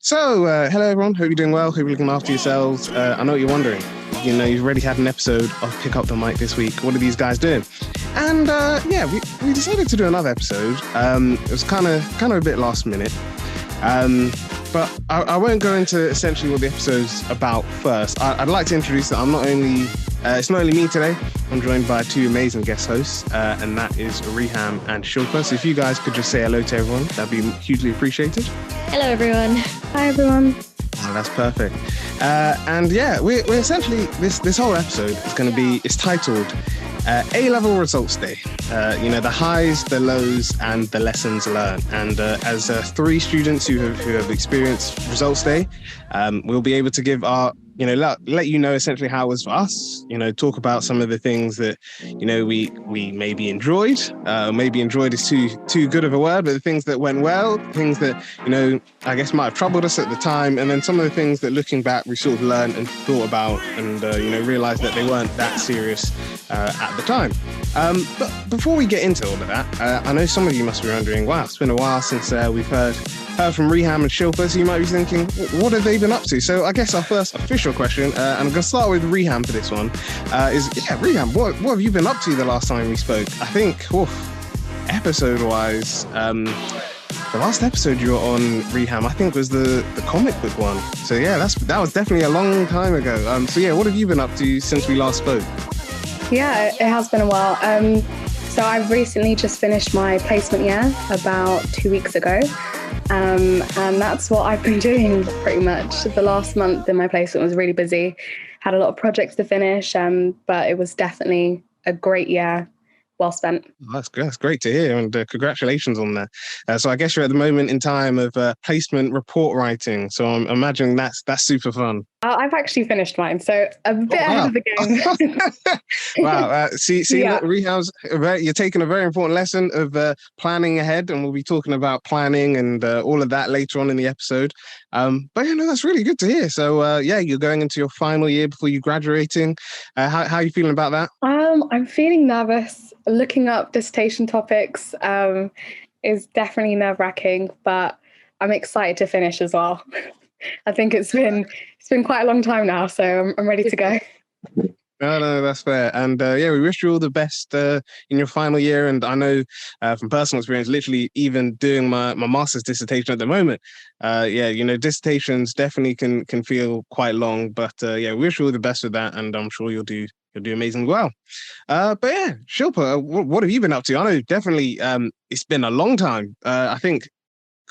Hello everyone. Hope you're doing well. Hope you're looking after yourselves. I know what you're wondering. You've already had an episode of Pick Up the Mic this week. What are these guys doing? And we decided to do another episode. It was kind of a bit last minute. But I won't go into essentially what the episode's about first. I'd like to introduce that it's not only me today. I'm joined by two amazing guest hosts, and that is Riham and Shilpa. So if you guys could just say hello to everyone, that'd be hugely appreciated. Hello, everyone. Hi, everyone. Oh, that's perfect. We're essentially, this whole episode is titled A-Level Results Day. The highs, the lows, and the lessons learned. And as three students who have experienced Results Day, we'll be able to give our, let you know essentially how it was for us, talk about some of the things that, we maybe enjoyed. Maybe enjoyed is too good of a word, but the things that went well, things that, I guess might have troubled us at the time. And then some of the things that looking back, we sort of learned and thought about and, realized that they weren't that serious at the time. But before we get into all of that, I know some of you must be wondering, wow, it's been a while since we've heard from Riham and Shilpa, so you might be thinking, what have they been up to? So I guess our first official question, and I'm going to start with Riham for this one, Riham, what have you been up to the last time we spoke? I think, episode-wise, the last episode you were on, Riham, I think was the comic book one. So yeah, that was definitely a long time ago. What have you been up to since we last spoke? Yeah, it has been a while. So I've recently just finished my placement year about 2 weeks ago. And that's what I've been doing pretty much. The last month in my placement was really busy. Had a lot of projects to finish, but it was definitely a great year. Well spent. That's great to hear, and congratulations on that. So I guess you're at the moment in time of placement report writing. So I'm imagining that's super fun. I've actually finished mine, so a bit ahead of the game. Wow. Yeah. Look, Riham's, you're taking a very important lesson of planning ahead, and we'll be talking about planning and all of that later on in the episode. That's really good to hear. So you're going into your final year before you graduating. How are you feeling about that? I'm feeling nervous. Looking up dissertation topics is definitely nerve-wracking, but I'm excited to finish as well. I think it's been quite a long time now, so I'm ready to go. No, that's fair. And we wish you all the best in your final year. And I know from personal experience, literally even doing my master's dissertation at the moment, dissertations definitely can feel quite long. But we wish you all the best with that, and I'm sure you'll do amazing well. Shilpa, what have you been up to? I know definitely it's been a long time. I think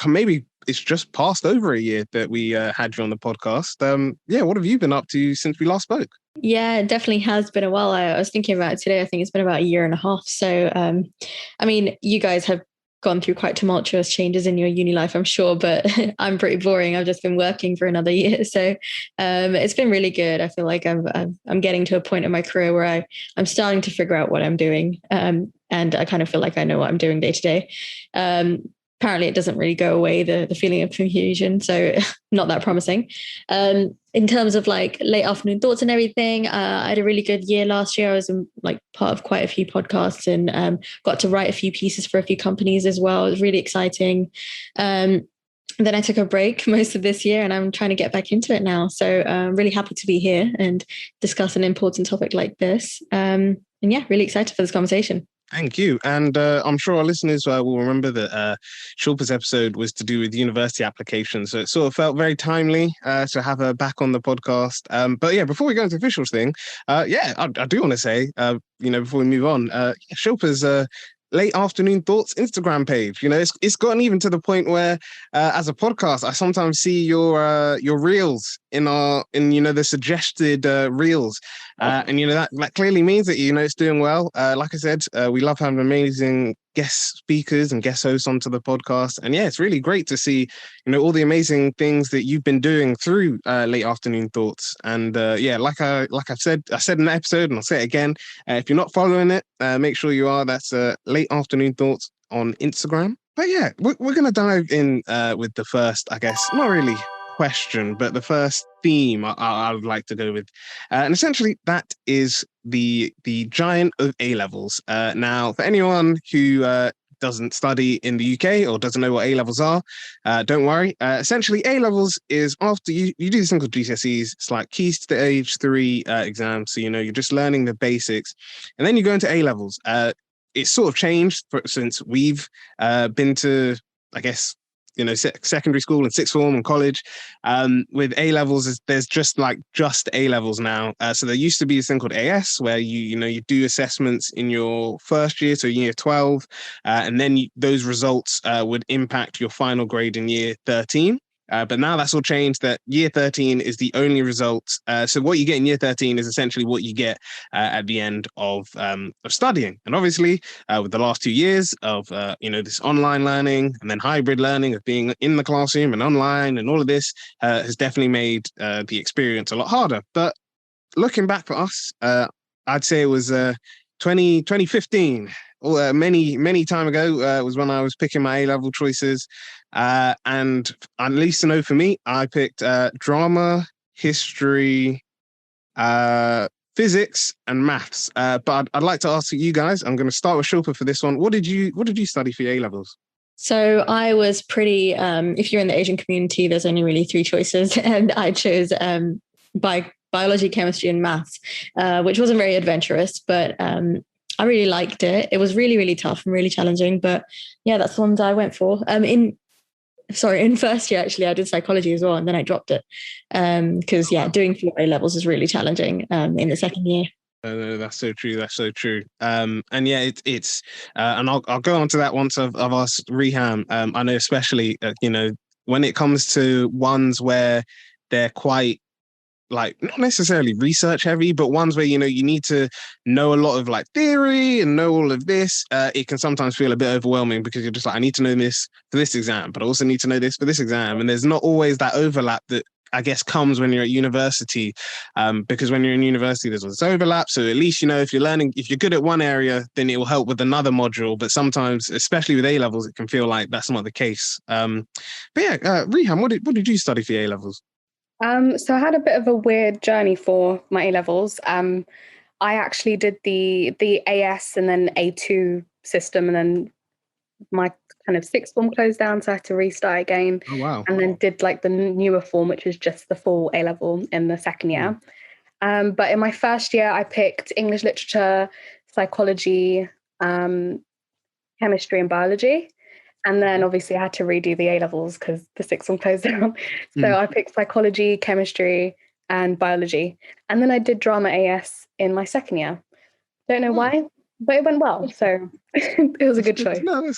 maybe it's just past over a year that we had you on the podcast. What have you been up to since we last spoke? Yeah, it definitely has been a while. I was thinking about it today. I think it's been about a year and a half. So, you guys have gone through quite tumultuous changes in your uni life, I'm sure, but I'm pretty boring. I've just been working for another year. So it's been really good. I feel like I'm getting to a point in my career where I'm starting to figure out what I'm doing. And I kind of feel like I know what I'm doing day to day. Apparently it doesn't really go away, the feeling of confusion. So not that promising. In terms of like late afternoon thoughts and everything, I had a really good year last year. I was part of quite a few podcasts and got to write a few pieces for a few companies as well. It was really exciting. Then I took a break most of this year and I'm trying to get back into it now. So I'm really happy to be here and discuss an important topic like this. Really excited for this conversation. Thank you. And I'm sure our listeners will remember that Shilpa's episode was to do with university applications. So it sort of felt very timely to have her back on the podcast. Before we go into the official thing, I do want to say, before we move on, Shilpa's late afternoon thoughts Instagram page. It's gotten even to the point where as a podcast, I sometimes see your reels in the suggested reels. And that clearly means that it's doing well. Like I said, we love having amazing guest speakers and guest hosts onto the podcast, and it's really great to see all the amazing things that you've been doing through late afternoon thoughts. And like I said in the episode, and I'll say it again, if you're not following it, make sure you are. That's late afternoon thoughts on Instagram. But we're gonna dive in with the first, I guess, not really question, but the first theme I would like to go with, and essentially that is the giant of A levels. Now, for anyone who doesn't study in the UK or doesn't know what A levels are, don't worry. Essentially, A levels is after you do this thing called GCSEs. It's like Key Stage 3 exams. So, you're just learning the basics. And then you go into A levels. It's sort of changed since we've been to, I guess, secondary school and sixth form and college. With A levels, there's just A levels now. So there used to be this thing called AS, where you do assessments in your first year, so year 12, and then those results would impact your final grade in year 13. But now that's all changed, that year 13 is the only result. So what you get in year 13 is essentially what you get at the end of studying. And obviously, with the last 2 years of, this online learning and then hybrid learning of being in the classroom and online and all of this has definitely made the experience a lot harder. But looking back for us, I'd say it was 2015. Many time ago was when I was picking my A-level choices. And at least to know for me, I picked drama, history, physics, and maths. But I'd like to ask you guys, I'm going to start with Shilpa for this one. What did you study for your A-levels? So I was pretty, if you're in the Asian community, there's only really 3 choices. And I chose biology, chemistry, and maths, which wasn't very adventurous, but I really liked it. It was really, really tough and really challenging. But yeah, that's the ones I went for. In first year, actually, I did psychology as well. And then I dropped it because, doing 4 A levels is really challenging in the second year. No, that's so true. That's so true. And yeah, it's and I'll go on to that once I've asked Riham. I know especially, when it comes to ones where they're quite, not necessarily research heavy, but ones where, you need to know a lot of theory and know all of this, it can sometimes feel a bit overwhelming because you're just I need to know this for this exam, but I also need to know this for this exam. And there's not always that overlap that I guess comes when you're at university, because when you're in university, there's all this overlap. So at least, if you're good at one area, then it will help with another module. But sometimes, especially with A levels, it can feel like that's not the case. But yeah, Riham, what did you study for A levels? So I had a bit of a weird journey for my A-levels. I actually did the AS and then A2 system, and then my kind of sixth form closed down, so I had to restart again. Oh, wow. And then did the newer form, which is just the full A-level in the second year. But in my first year, I picked English literature, psychology, chemistry, and biology. And then obviously I had to redo the A-levels because the sixth one closed down. So I picked psychology, chemistry, and biology. And then I did drama AS in my second year. Don't know why, but it went well. So it was a good choice. No,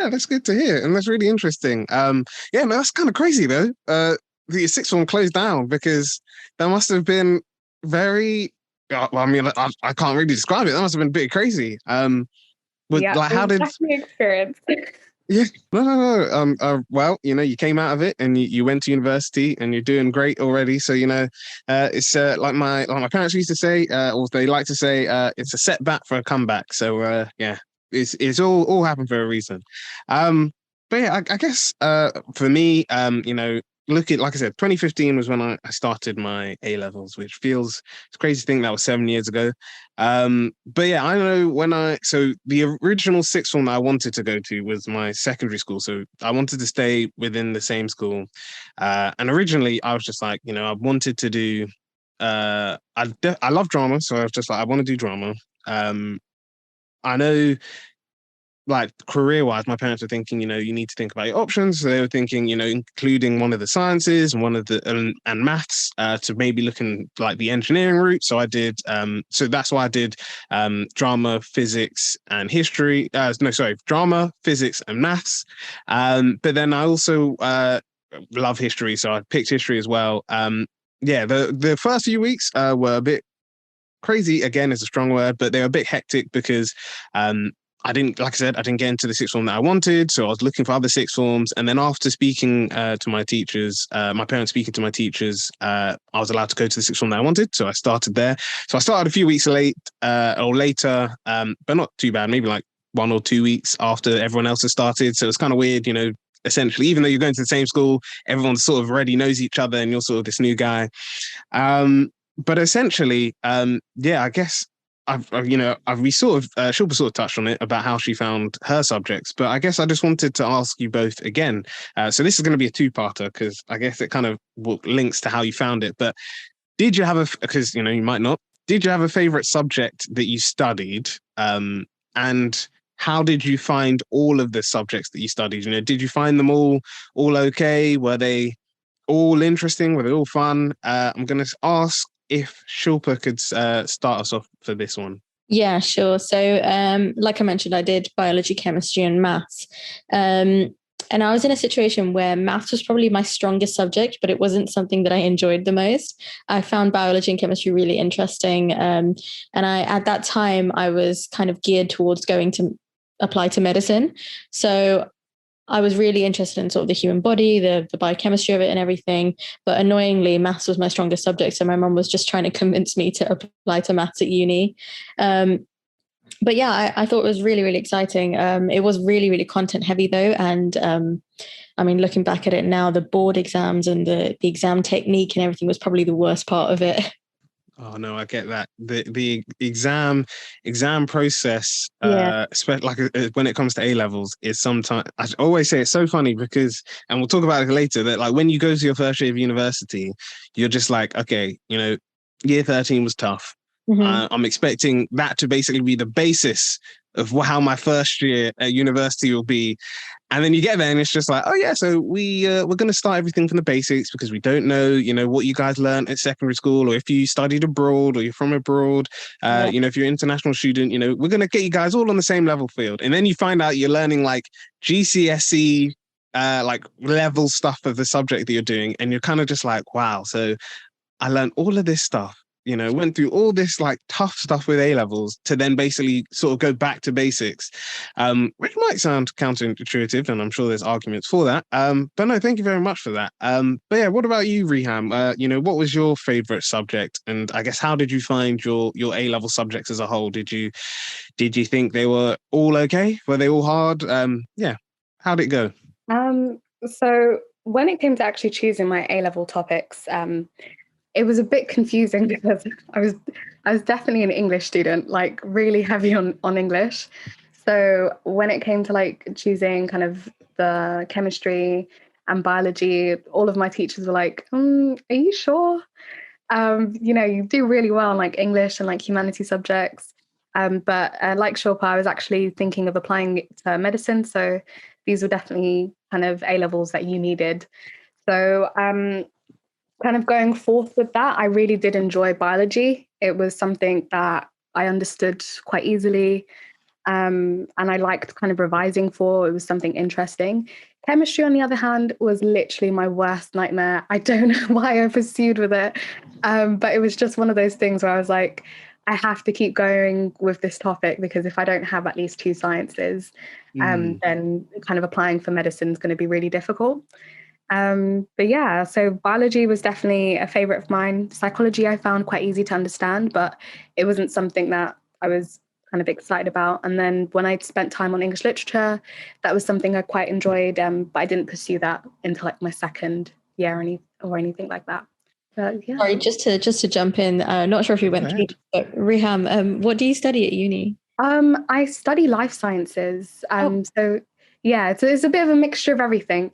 that's good to hear. And that's really interesting. That's kind of crazy though. The sixth one closed down because that must have been very, I can't really describe it. That must have been a bit crazy. How did... experience. Yeah, no. Well, you came out of it and you went to university and you're doing great already. So, it's like my parents used to say, or they like to say, it's a setback for a comeback. So, it's all happened for a reason. But yeah, I guess for me, like I said, 2015 was when I started my A levels, which it's crazy to think that was 7 years ago. But yeah, I know so the original sixth form that I wanted to go to was my secondary school. So I wanted to stay within the same school. And originally I was just I wanted to do, I love drama. So I was just I want to do drama. I know, career-wise, my parents were thinking, you need to think about your options. So they were thinking, including one of the sciences and one of the and maths to maybe look in the engineering route. So I did. So that's why I did drama, physics, and history. Drama, physics, and maths. But then I also love history, so I picked history as well. The first few weeks were a bit crazy. Again, is a strong word, but they were a bit hectic because I didn't get into the sixth form that I wanted. So I was looking for other sixth forms. And then after speaking to my teachers, my parents speaking to my teachers, I was allowed to go to the sixth form that I wanted. So I started there. So I started a few weeks later, but not too bad, maybe 1 or 2 weeks after everyone else has started. So it's kind of weird, essentially, even though you're going to the same school, everyone sort of already knows each other and you're sort of this new guy. But essentially, I guess we sort of Shilpa sort of touched on it about how she found her subjects, but I guess I just wanted to ask you both again. So this is going to be a two-parter because I guess it kind of links to how you found it. But did you have because you might not. Did you have a favorite subject that you studied? And how did you find all of the subjects that you studied? Did you find them all okay? Were they all interesting? Were they all fun? I'm going to ask if Shilpa could start us off for this one. Yeah, sure. So, like I mentioned, I did biology, chemistry, and maths. And I was in a situation where maths was probably my strongest subject, but it wasn't something that I enjoyed the most. I found biology and chemistry really interesting. And at that time, I was kind of geared towards going to apply to medicine. So I was really interested in sort of the human body, the biochemistry of it and everything. But annoyingly, maths was my strongest subject. So my mum was just trying to convince me to apply to maths at uni. But yeah, I thought it was really, really exciting. It was really, really content heavy though. And I mean, looking back at it now, the board exams and the exam technique and everything was probably the worst part of it. Oh no, I get that. The exam process, like when it comes to A levels, is sometimes I always say it's so funny because, and we'll talk about it later, that like when you go to your first year of university, you're just like, okay, year 13 was tough. Mm-hmm. I'm expecting that to basically be the basis of how my first year at university will be. And then you get there and it's just like, oh yeah, so we're going to start everything from the basics because we don't know, what you guys learned at secondary school, or if you studied abroad or you're from abroad, if you're an international student, we're going to get you guys all on the same level field. And then you find out you're learning like GCSE, like level stuff of the subject that you're doing. And you're kind of just like, wow, so I learned all of this stuff. Went through all this like tough stuff with A levels to then basically sort of go back to basics, which might sound counterintuitive, and I'm sure there's arguments for that. But no, thank you very much for that. But yeah, what about you, Riham? What was your favorite subject? And I guess how did you find your A level subjects as a whole? Did you think they were all okay? Were they all hard? Yeah, how'd it go? So when it came to actually choosing my A level topics, it was a bit confusing because I was definitely an English student, like really heavy on English. So when it came to like choosing kind of the chemistry and biology, all of my teachers were like, are you sure? You do really well in like English and like humanities subjects. But like Shilpa, I was actually thinking of applying to medicine. So these were definitely kind of A levels that you needed. So kind of going forth with that, I really did enjoy biology. It was something that I understood quite easily, and I liked kind of revising for. It was something interesting. Chemistry, on the other hand, was literally my worst nightmare. I don't know why I pursued with it, but it was just one of those things where I was like, I have to keep going with this topic because if I don't have at least 2 sciences, then kind of applying for medicine is going to be really difficult. But yeah, so biology was definitely a favorite of mine. Psychology I found quite easy to understand, but it wasn't something that I was kind of excited about. And then when I spent time on English literature, that was something I quite enjoyed, but I didn't pursue that until like my second year or anything like that. But, yeah. Sorry, just to jump in, not sure if you went through, but Riham, what do you study at uni? I study life sciences. So yeah, it's a bit of a mixture of everything.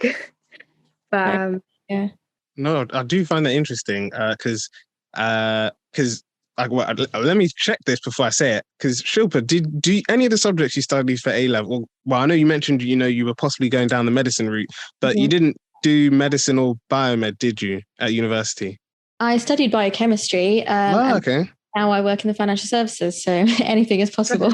But yeah. No, I do find that interesting because like let me check this before I say it. Because Shilpa, do any of the subjects you studied for A level? Well, I know you mentioned you were possibly going down the medicine route, but you didn't do medicine or biomed, did you, at university? I studied biochemistry. Okay. Now I work in the financial services, so anything is possible.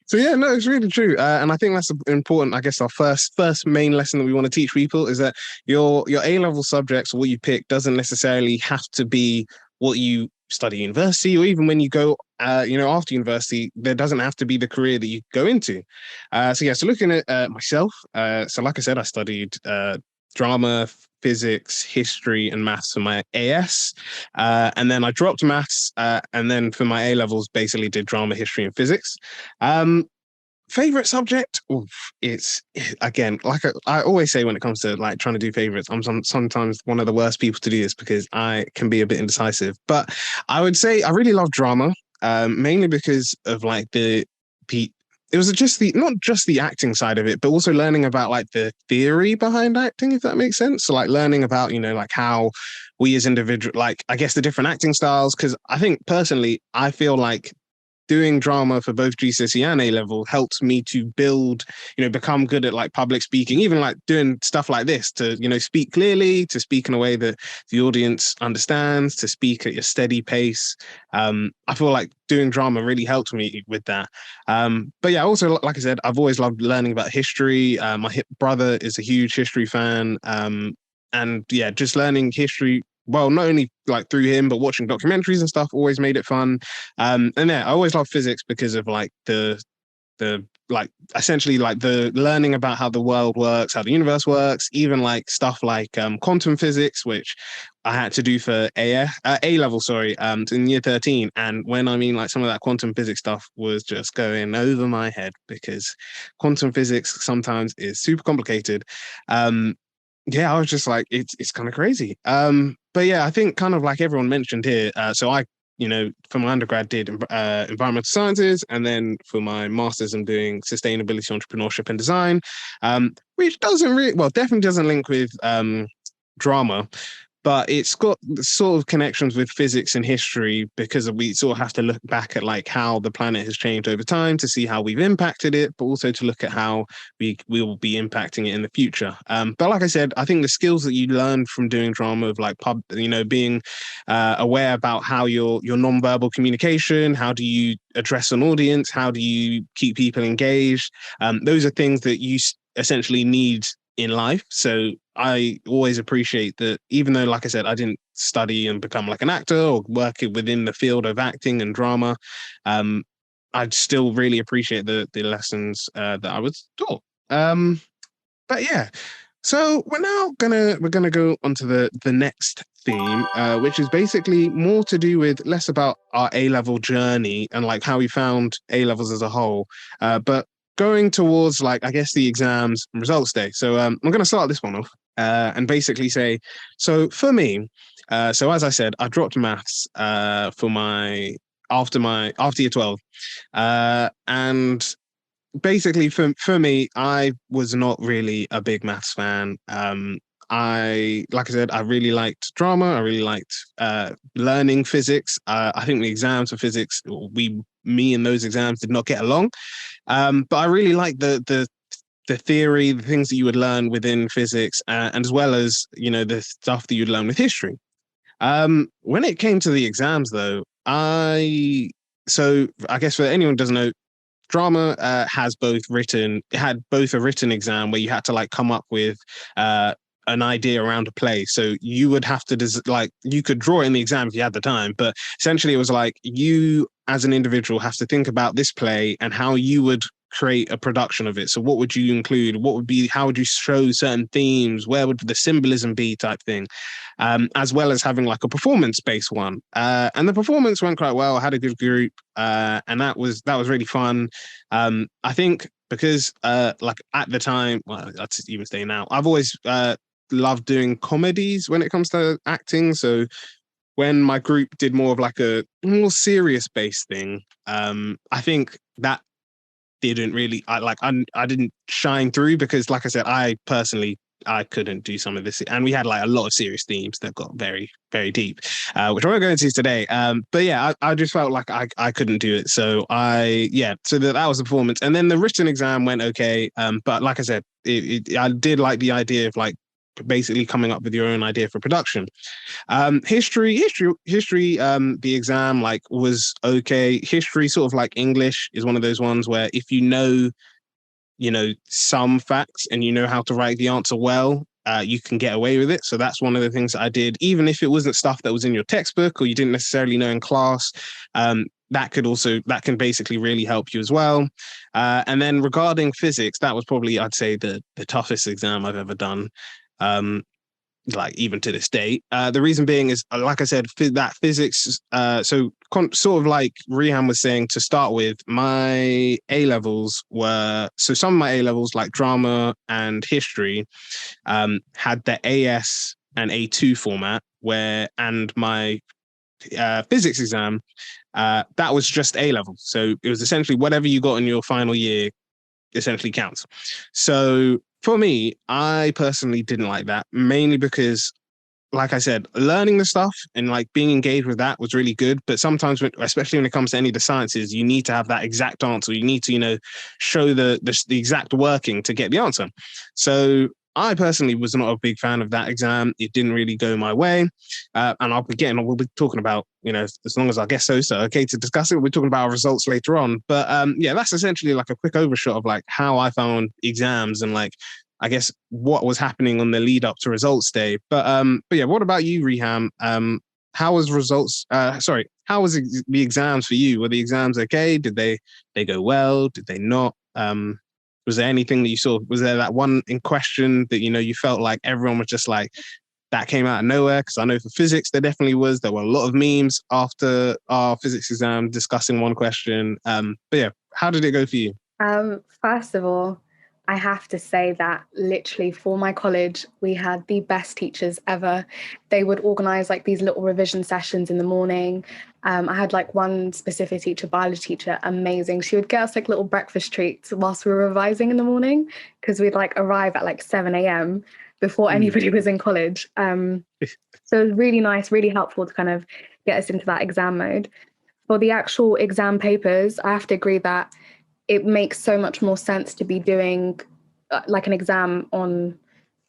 So yeah, no, it's really true, and I think that's important. I guess our first main lesson that we want to teach people is that your A level subjects, or what you pick, doesn't necessarily have to be what you study at university, or even when you go, after university, there doesn't have to be the career that you go into. So looking at myself, so like I said, I studied drama, physics, history, and maths for my AS. And then I dropped maths, and then for my A levels, basically did drama, history, and physics. Favorite subject? It's again, like I always say when it comes to like trying to do favorites, I'm sometimes one of the worst people to do this because I can be a bit indecisive. But I would say I really love drama. mainly because of like the it was just the not just the acting side of it, but also learning about like the theory behind acting, if that makes sense. So like learning about, like how we as individual, like I guess the different acting styles. Because I think personally, I feel like doing drama for both GCSE and A level helps me to build, become good at like public speaking, even like doing stuff like this to, speak clearly, to speak in a way that the audience understands, to speak at a steady pace. I feel like doing drama really helped me with that. But yeah, also, like I said, I've always loved learning about history. My brother is a huge history fan. And yeah, just learning history, well, not only like through him, but watching documentaries and stuff always made it fun. And yeah, I always love physics because of like the like essentially like the learning about how the world works, how the universe works, even like stuff like quantum physics, which I had to do for A level, sorry, in year 13. And when I mean like some of that quantum physics stuff was just going over my head because quantum physics sometimes is super complicated. Yeah, I was just like, it's kind of crazy. But yeah, I think kind of like everyone mentioned here. So I, for my undergrad did environmental sciences, and then for my master's I'm doing sustainability, entrepreneurship, and design, which doesn't really, well, definitely doesn't link with drama, but it's got sort of connections with physics and history because we sort of have to look back at like how the planet has changed over time to see how we've impacted it, but also to look at how we will be impacting it in the future. But like I said, I think the skills that you learn from doing drama of like being aware about how your nonverbal communication, how do you address an audience, how do you keep people engaged, those are things that you essentially need in life. So I always appreciate that, even though, like I said, I didn't study and become like an actor or work within the field of acting and drama, I'd still really appreciate the lessons that I was taught. But yeah, so we're gonna go onto the next theme, which is basically more to do with less about our A level journey and like how we found A levels as a whole, but going towards like I guess the exams and results day. So I'm gonna start this one off and basically say, so for me, so as I said, I dropped maths for my after year 12, and basically for me, I was not really a big maths fan. Like I said, I really liked drama. I really liked learning physics. I think the exams for physics, me and those exams did not get along. But I really liked the theory, the things that you would learn within physics, and as well as the stuff that you'd learn with history. When it came to the exams, though, so I guess for anyone who doesn't know, drama had both a written exam where you had to like come up with an idea around a play. So you would have to like you could draw it in the exam if you had the time, but essentially it was like you as an individual have to think about this play and how you would create a production of it. So what would you include? How would you show certain themes? Where would the symbolism be type thing? As well as having like a performance-based one. And the performance went quite well. I had a good group, and that was really fun. I think because like at the time, well, that's even saying now, I've always loved doing comedies when it comes to acting. So when my group did more of like a more serious based thing, I think that didn't really I didn't shine through because like I said, I couldn't do some of this, and we had like a lot of serious themes that got very, very deep, which I won't go into today. But yeah, I just felt like I couldn't do it. So so that was the performance, and then the written exam went okay. But like I said, I did like the idea of like basically coming up with your own idea for production. History, the exam like was okay. History, sort of like English, is one of those ones where if you know some facts and you know how to write the answer well, you can get away with it. So that's one of the things that I did, even if it wasn't stuff that was in your textbook or you didn't necessarily know in class. That can basically really help you as well. And then regarding physics, that was probably, I'd say, the toughest exam I've ever done. Like even to this day, the reason being is, like I said, that physics. Sort of like Riham was saying to start with, my A levels were some of my A levels like drama and history had the AS and A2 format, and my physics exam, that was just A level. So it was essentially whatever you got in your final year essentially counts. So for me, I personally didn't like that, mainly because, like I said, learning the stuff and like being engaged with that was really good. But sometimes, especially when it comes to any of the sciences, you need to have that exact answer. You need to, show the exact working to get the answer. So I personally was not a big fan of that exam. It didn't really go my way. And we'll be talking about, as long as our guest hosts are okay to discuss it, we'll be talking about our results later on. But yeah, that's essentially like a quick overshot of like how I found exams and like, I guess, what was happening on the lead up to results day. But yeah, what about you, Riham? How was how was the exams for you? Were the exams okay? Did they go well? Did they not? Was there anything that you saw? Was there that one in question that, you felt like everyone was just like, that came out of nowhere? Because I know for physics, there definitely was. There were a lot of memes after our physics exam discussing one question. But yeah, how did it go for you? First of all, I have to say that literally for my college, we had the best teachers ever. They would organize like these little revision sessions in the morning. I had like one specific teacher, biology teacher, amazing. She would get us like little breakfast treats whilst we were revising in the morning, because we'd like arrive at like 7 a.m. before anybody was in college. So it was really nice, really helpful to kind of get us into that exam mode. For the actual exam papers, I have to agree that it makes so much more sense to be doing like an exam on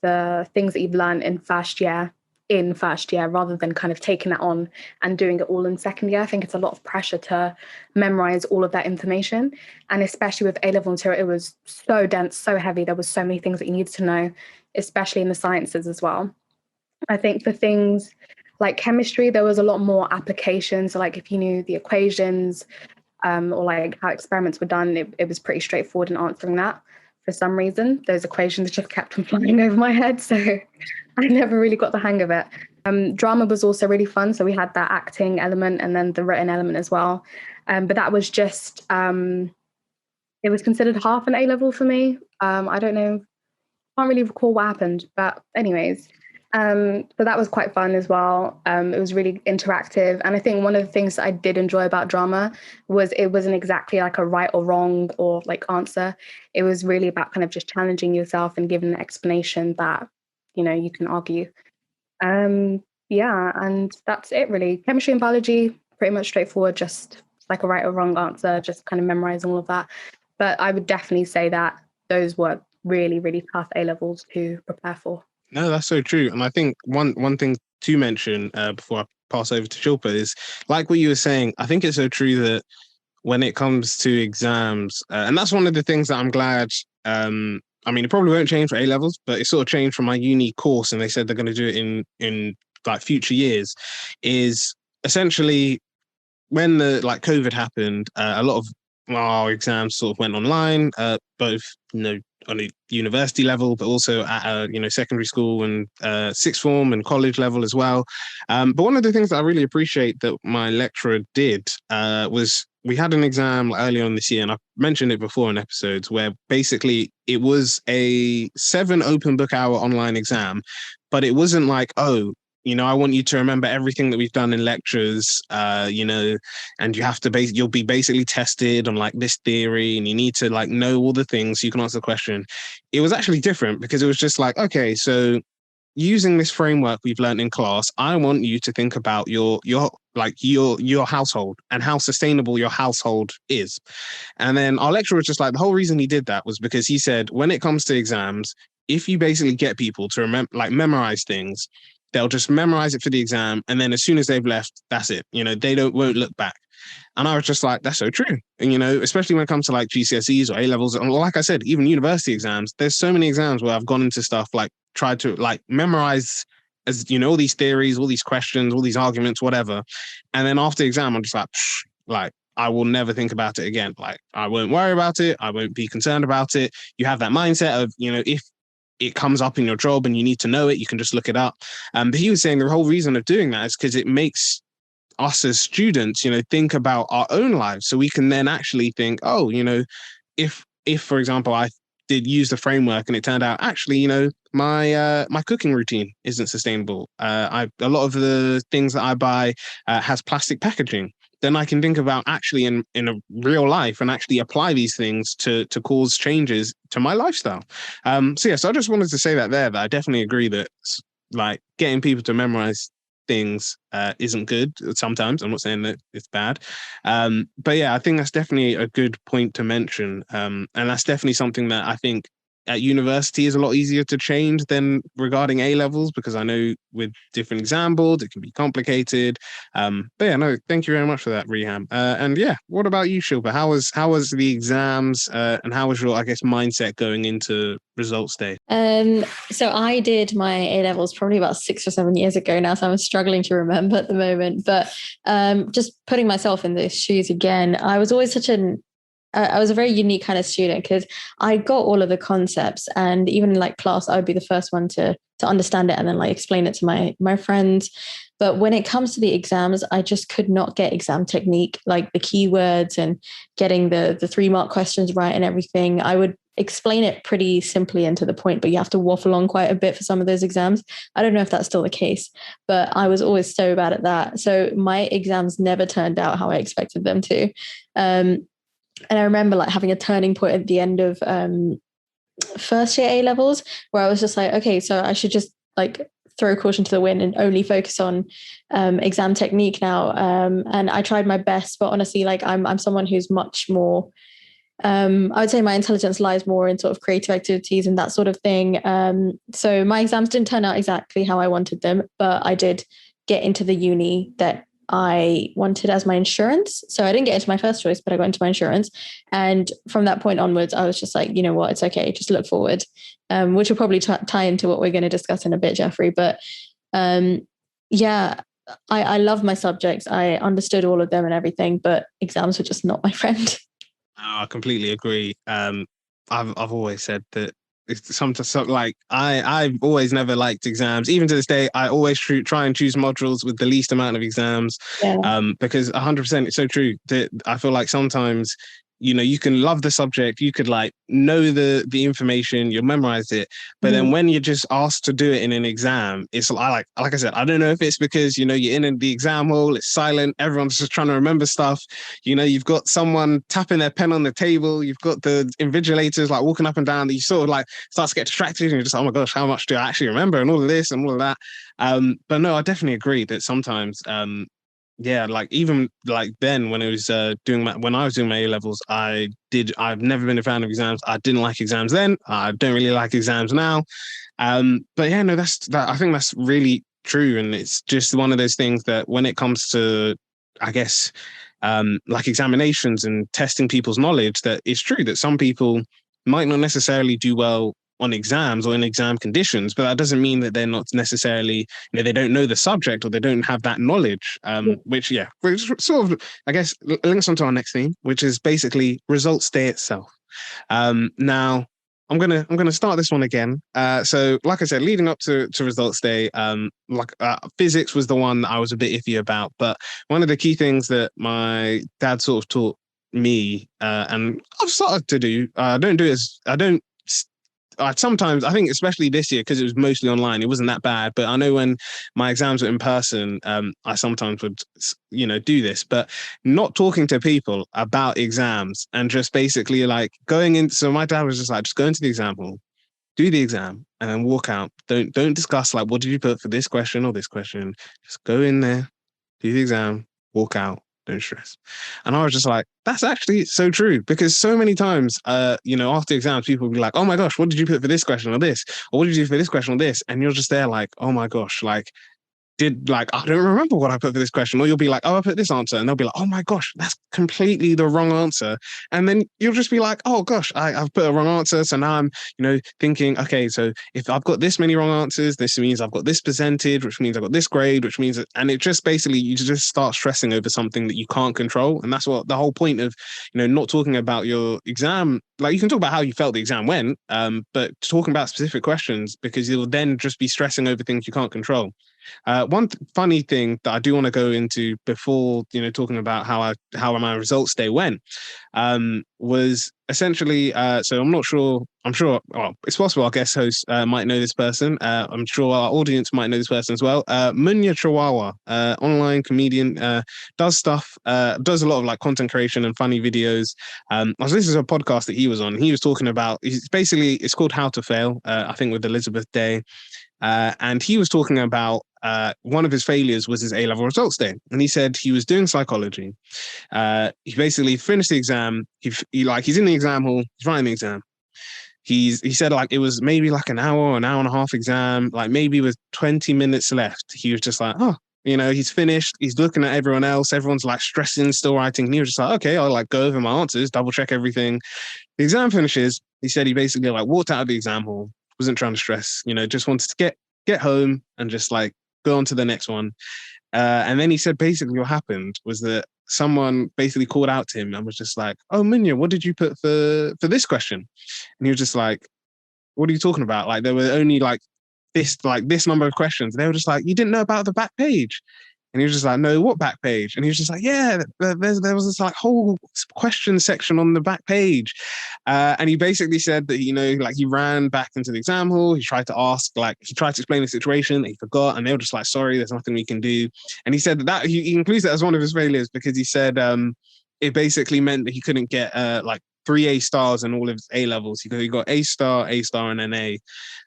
the things that you've learned in first year, rather than kind of taking that on and doing it all in second year. I think it's a lot of pressure to memorize all of that information. And especially with A-level material, it was so dense, so heavy. There was so many things that you needed to know, especially in the sciences as well. I think for things like chemistry, there was a lot more applications. So like if you knew the equations, or like how experiments were done, it was pretty straightforward in answering that. For some reason, those equations just kept on flying over my head, so I never really got the hang of it. Drama was also really fun, so we had that acting element and then the written element as well. But that was just, it was considered half an A-level for me. I don't know, can't really recall what happened, but anyways. But that was quite fun as well. It was really interactive. And I think one of the things that I did enjoy about drama was it wasn't exactly like a right or wrong or like answer. It was really about kind of just challenging yourself and giving an explanation that, you can argue. Yeah, and that's it really. Chemistry and biology, pretty much straightforward, just like a right or wrong answer, just kind of memorizing all of that. But I would definitely say that those were really, really tough A-levels to prepare for. No, that's so true. And I think one thing to mention before I pass over to Shilpa is, like what you were saying, I think it's so true that when it comes to exams, and that's one of the things that I'm glad, I mean, it probably won't change for A-levels, but it sort of changed from my uni course, and they said they're going to do it in like future years, is essentially when the like COVID happened, a lot of our exams sort of went online, both, on a university level, but also at secondary school and sixth form and college level as well. But one of the things that I really appreciate that my lecturer did was we had an exam early on this year, and I've mentioned it before in episodes, where basically it was a 7 open book hour online exam, but it wasn't like, oh, I want you to remember everything that we've done in lectures, and you have to you'll be basically tested on like this theory, and you need to like know all the things so you can answer the question. It was actually different because it was just like, okay, so using this framework we've learned in class, I want you to think about your household and how sustainable your household is. And then our lecturer was just like, the whole reason he did that was because he said, when it comes to exams, if you basically get people to memorize things, they'll just memorize it for the exam, and then as soon as they've left, that's it. They won't look back. And I was just like, that's so true. And, especially when it comes to like GCSEs or A-levels, and like I said, even university exams, there's so many exams where I've gone into stuff like tried to like memorize as, all these theories, all these questions, all these arguments, whatever. And then after the exam, I'm just like, I will never think about it again. Like, I won't worry about it. I won't be concerned about it. You have that mindset of, if it comes up in your job and you need to know it, you can just look it up. But he was saying the whole reason of doing that is because it makes us as students, think about our own lives. So we can then actually think, oh, if for example, I did use the framework, and it turned out actually, my cooking routine isn't sustainable. A lot of the things that I buy has plastic packaging. Then I can think about actually in a real life and actually apply these things to cause changes to my lifestyle. So I just wanted to say that I definitely agree that like getting people to memorize things isn't good sometimes. I'm not saying that it's bad. But yeah, I think that's definitely a good point to mention. And that's definitely something that I think at university is a lot easier to change than regarding A levels, because I know with different exam boards, it can be complicated. But yeah, no, thank you very much for that, Riham. And yeah, what about you, Shilpa? How was the exams and how was your, I guess, mindset going into results day? So I did my A levels probably about 6 or 7 years ago now, so I'm struggling to remember at the moment. But just putting myself in those shoes again, I was always I was a very unique kind of student because I got all of the concepts, and even in like class, I would be the first one to understand it and then like explain it to my friends. But when it comes to the exams, I just could not get exam technique, like the keywords and getting the 3-mark questions right and everything. I would explain it pretty simply and to the point, but you have to waffle on quite a bit for some of those exams. I don't know if that's still the case, but I was always so bad at that. So my exams never turned out how I expected them to. And I remember like having a turning point at the end of first year A levels where I was just like, okay, so I should just like throw caution to the wind and only focus on exam technique now. And I tried my best, but honestly, like I'm someone who's much more, I would say my intelligence lies more in sort of creative activities and that sort of thing. So my exams didn't turn out exactly how I wanted them, but I did get into the uni that I wanted as my insurance. So I didn't get into my first choice, but I got into my insurance. And from that point onwards, I was just like, you know what, it's okay, just look forward, which will probably tie into what we're going to discuss in a bit, Jeffrey. But yeah, I love my subjects. I understood all of them and everything, but exams were just not my friend. I completely agree. I've always said that it's sometimes like I've always never liked exams. Even to this day, I always try and choose modules with the least amount of exams. Yeah. Because 100% it's so true that I feel like sometimes you can love the subject, you could like know the information, you'll memorize it, but then when you're just asked to do it in an exam, it's like I said, I don't know if it's because you're in the exam hall, it's silent, everyone's just trying to remember stuff. You've got someone tapping their pen on the table, you've got the invigilators like walking up and down, that you sort of like start to get distracted and you're just, oh my gosh, how much do I actually remember, and all of this and all of that. But no, I definitely agree that sometimes yeah, like even like then when I was when I was doing my A levels, I've never been a fan of exams. I didn't like exams then. I don't really like exams now. But yeah, no, I think that's really true. And it's just one of those things that when it comes to, I guess, like examinations and testing people's knowledge, that it's true that some people might not necessarily do well on exams or in exam conditions, but that doesn't mean that they're not necessarily, they don't know the subject or they don't have that knowledge, which sort of, I guess, links onto our next theme, which is basically results day itself. Now, I'm gonna start this one again. So, like I said, leading up to results day, physics was the one that I was a bit iffy about, but one of the key things that my dad sort of taught me, and I've started to do, sometimes, I think especially this year, because it was mostly online, it wasn't that bad. But I know when my exams were in person, I sometimes would, do this, but not talking to people about exams and just basically like going in. So my dad was just like, just go into the exam hall, do the exam, and then walk out. Don't discuss like, what did you put for this question or this question? Just go in there, do the exam, walk out. Don't stress. And I was just like, that's actually so true, because so many times, after exams, people will be like, oh my gosh, what did you put for this question or this? Or what did you do for this question or this? And you're just there like, oh my gosh, like, I don't remember what I put for this question. Or you'll be like, oh, I put this answer. And they'll be like, oh my gosh, that's completely the wrong answer. And then you'll just be like, oh gosh, I've put a wrong answer. So now I'm, thinking, okay, so if I've got this many wrong answers, this means I've got this percentage, which means I've got this grade, which means, and it just basically, you just start stressing over something that you can't control. And that's what the whole point of, not talking about your exam. Like, you can talk about how you felt the exam went, but talking about specific questions, because you'll then just be stressing over things you can't control. One funny thing that I do want to go into before, talking about how my results day went, was essentially. So I'm not sure. I'm sure. Well, it's possible our guest host might know this person. I'm sure our audience might know this person as well. Munya Chihuahua, online comedian, does stuff. Does a lot of like content creation and funny videos. I was listening to a podcast that he was on. He was talking about. It's called How to Fail. I think with Elizabeth Day. And he was talking about one of his failures was his A-level results day. And he said he was doing psychology. He basically finished the exam. He's in the exam hall. He's writing the exam. He said like it was maybe like an hour and a half exam, like maybe with 20 minutes left. He was just like, oh, he's finished. He's looking at everyone else. Everyone's like stressing, still writing. And he was just like, okay, I'll like go over my answers, double check everything. The exam finishes. He said he basically like walked out of the exam hall, wasn't trying to stress, just wanted to get home and just like go on to the next one. And then he said basically what happened was that someone basically called out to him and was just like, oh, Munya, what did you put for this question? And he was just like, what are you talking about? Like there were only like this number of questions. They were just like, you didn't know about the back page. And he was just like, no, what back page? And he was just like, yeah, there was this like whole question section on the back page. And he basically said that, like he ran back into the exam hall. He tried to explain the situation. He forgot. And they were just like, sorry, there's nothing we can do. And he said that he includes that as one of his failures because he said it basically meant that he couldn't get like 3 A stars in all of his A levels. He got A star, and an A.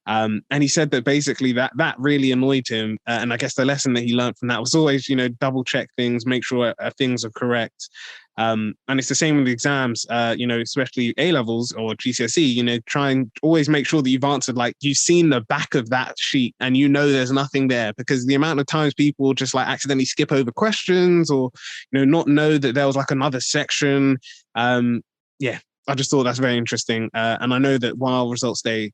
And he said that basically that really annoyed him. And I guess the lesson that he learned from that was always, double check things, make sure things are correct. And it's the same with the exams, especially A levels or GCSE, try and always make sure that you've answered, like you've seen the back of that sheet and there's nothing there, because the amount of times people just like accidentally skip over questions or, not know that there was like another section. I just thought that's very interesting. And I know that while results day,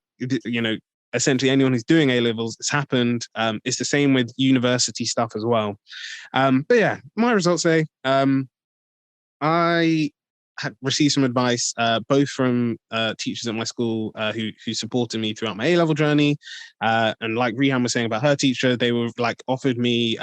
essentially anyone who's doing A-levels, it's happened. It's the same with university stuff as well. But yeah, my results day, I had received some advice, both from teachers at my school who supported me throughout my A-level journey. And like Riham was saying about her teacher, they were like offered me,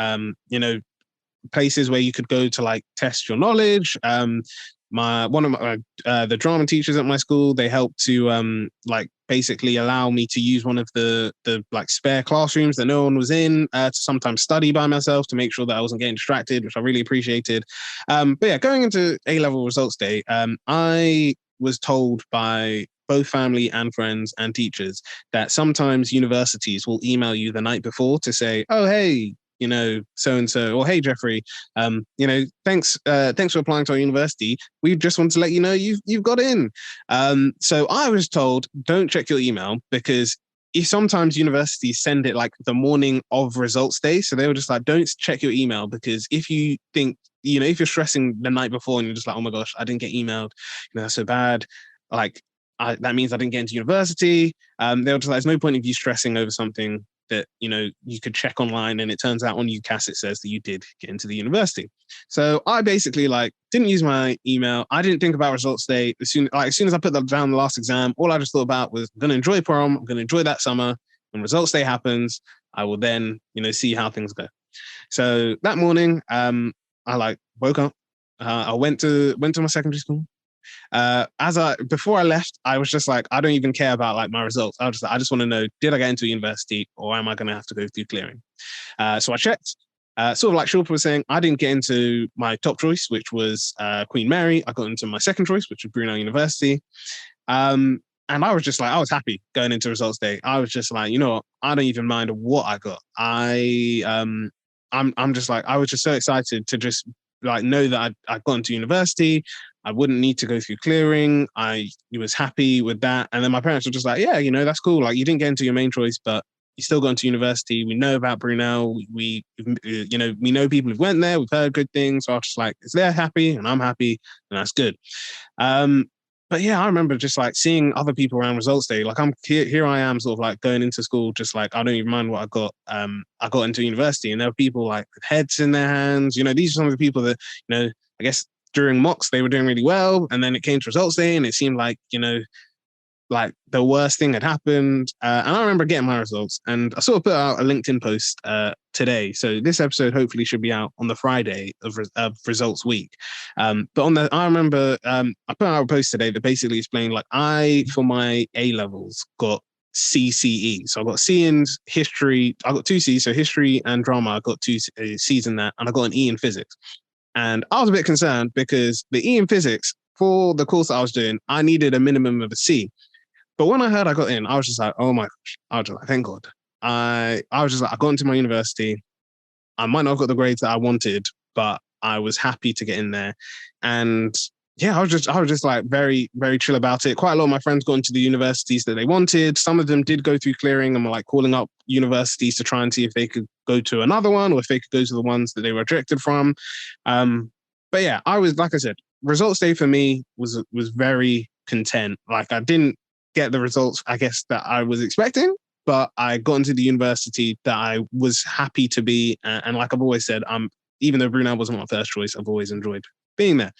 places where you could go to like test your knowledge. One of the drama teachers at my school, they helped to like basically allow me to use one of the like spare classrooms that no one was in to sometimes study by myself to make sure that I wasn't getting distracted, which I really appreciated. But yeah, going into A-level results day, I was told by both family and friends and teachers that sometimes universities will email you the night before to say, oh, hey, so-and-so, or hey, Jeffrey, thanks for applying to our university. We just want to let you know you've got in. So I was told, don't check your email, because if sometimes universities send it like the morning of results day. So they were just like, don't check your email, because if you think, if you're stressing the night before and you're just like, oh my gosh, I didn't get emailed, that's so bad. Like, that means I didn't get into university. They were just like, there's no point of you stressing over something that you could check online, and it turns out on UCAS it says that you did get into the university. So I basically didn't use my email. I didn't think about results day. As soon as I put that down the last exam, all I just thought about was, I'm going to enjoy prom, I'm going to enjoy that summer. When results day happens, I will then see how things go. So that morning, I woke up. I went to my secondary school. Before I left, I was just like, I don't even care about my results. I just want to know, did I get into university, or am I going to have to go through clearing? So I checked. Sort of like Shilpa was saying, I didn't get into my top choice, which was Queen Mary. I got into my second choice, which was Brunel University. And I was just I was happy going into results day. I was just like, what? I don't even mind what I got. I'm just I was just so excited to just know that I'd gone to university. I wouldn't need to go through clearing. I was happy with that. And then my parents were just like, yeah, that's cool. You didn't get into your main choice, but you still got into university. We know about Brunel. We know people who've went there. We've heard good things. So I was just if they're happy and I'm happy, and that's good. But yeah, I remember just seeing other people around results day. I'm here I am sort of going into school, just I don't even mind what I got. I got into university, and there were people with heads in their hands. These are some of the people that, I guess during mocks, they were doing really well. And then it came to results day, and it seemed like the worst thing had happened. And I remember getting my results, and I sort of put out a LinkedIn post today. So this episode hopefully should be out on the Friday of results week. But I remember I put out a post today that basically explained like for my A levels got CCE. So I got C in history. I got 2 C's, so history and drama. I got 2 C's in that, and I got an E in physics. And I was a bit concerned because the E in physics for the course that I was doing, I needed a minimum of a C. But when I heard I got in, I was just like, oh my gosh. I was just like, thank God. I was just like, I got into my university. I might not have got the grades that I wanted, but I was happy to get in there. And yeah, I was just like very, very chill about it. Quite a lot of my friends got into the universities that they wanted. Some of them did go through clearing and were like calling up universities to try and see if they could go to another one or if they could go to the ones that they were rejected from. But yeah, I was, like I said, results day for me was very content. Like I didn't get the results, I guess, that I was expecting, but I got into the university that I was happy to be. And like I've always said, even though Brunel wasn't my first choice, I've always enjoyed being there.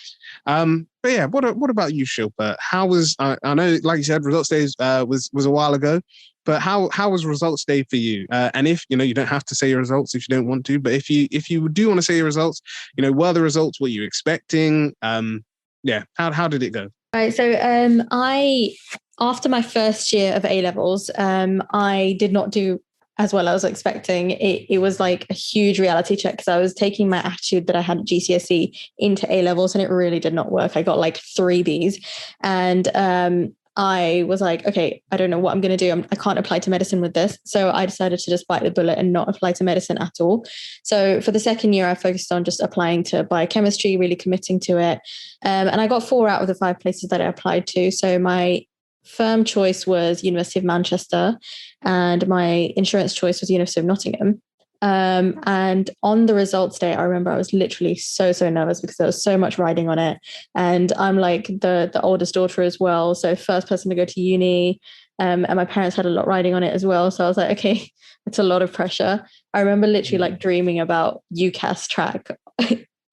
But yeah, what about you, Shilpa? How was, I know, like you said, results day was a while ago, but how was results day for you? And if, you don't have to say your results if you don't want to, but if you do want to say your results, were the results what you were expecting? Yeah, how did it go? Right. So after my first year of A levels, I did not do as well as I was expecting. It was like a huge reality check because I was taking my attitude that I had at GCSE into A levels, and it really did not work. I got like 3 Bs, and I was like, okay, I don't know what I'm going to do. I can't apply to medicine with this. So I decided to just bite the bullet and not apply to medicine at all. So for the second year, I focused on just applying to biochemistry, really committing to it. And I got 4 out of the 5 places that I applied to. So my firm choice was University of Manchester, and my insurance choice was University of Nottingham. And on the results day, I remember I was literally so nervous because there was so much riding on it. And I'm like the oldest daughter as well. So first person to go to uni. And my parents had a lot riding on it as well. So I was like, okay, it's a lot of pressure. I remember literally like dreaming about UCAS track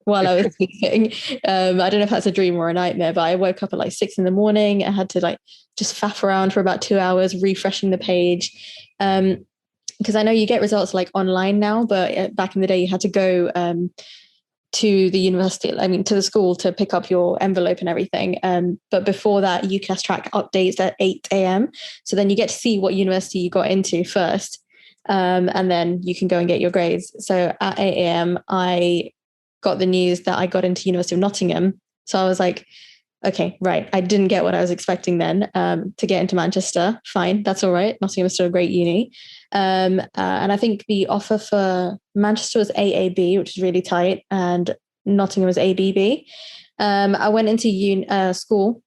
while I was sleeping. I don't know if that's a dream or a nightmare, but I woke up at like 6 a.m. I had to like just faff around for about 2 hours, refreshing the page. Because I know you get results like online now, but back in the day you had to go to the university, to the school to pick up your envelope and everything. But before that, UCAS track updates at 8 a.m. So then you get to see what university you got into first. And then you can go and get your grades. So at 8 a.m. I got the news that I got into University of Nottingham. So I was like, okay, right. I didn't get what I was expecting then to get into Manchester. Fine, that's all right. Nottingham is still a great uni. And I think the offer for Manchester was AAB, which is really tight, and Nottingham was ABB. I went into school,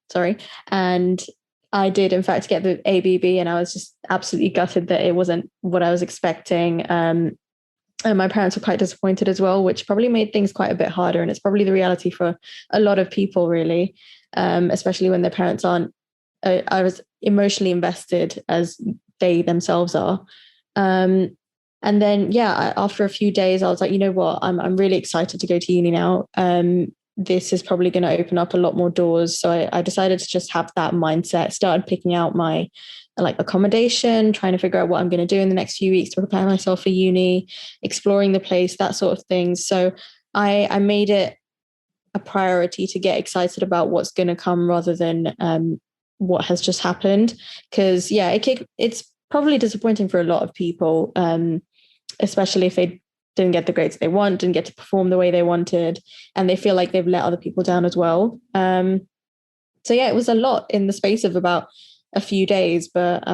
and I did in fact get the ABB, and I was just absolutely gutted that it wasn't what I was expecting. And my parents were quite disappointed as well, which probably made things quite a bit harder. And it's probably the reality for a lot of people, really, especially when their parents aren't. I was emotionally invested as they themselves are. And then, after a few days, I was like, you know what, I'm really excited to go to uni now. This is probably going to open up a lot more doors. So I decided to just have that mindset, started picking out my accommodation, trying to figure out what I'm going to do in the next few weeks to prepare myself for uni, exploring the place, that sort of thing. So I made it a priority to get excited about what's going to come rather than what has just happened. Because it's probably disappointing for a lot of people, especially if they didn't get the grades they want, didn't get to perform the way they wanted, and they feel like they've let other people down as well. It was a lot in the space of about a few days, but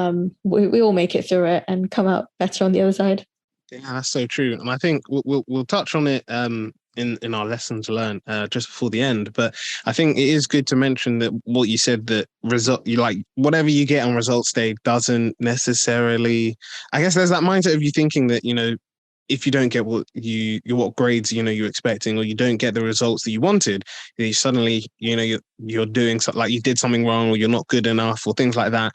we all make it through it and come out better on the other side. Yeah, that's so true. And I think we'll touch on it in our lessons learned just before the end. But I think it is good to mention that what you said, that whatever you get on results day doesn't necessarily, I guess there's that mindset of you thinking that, if you don't get what grades you're expecting, or you don't get the results that you wanted, you suddenly you're doing something, like you did something wrong, or you're not good enough, or things like that.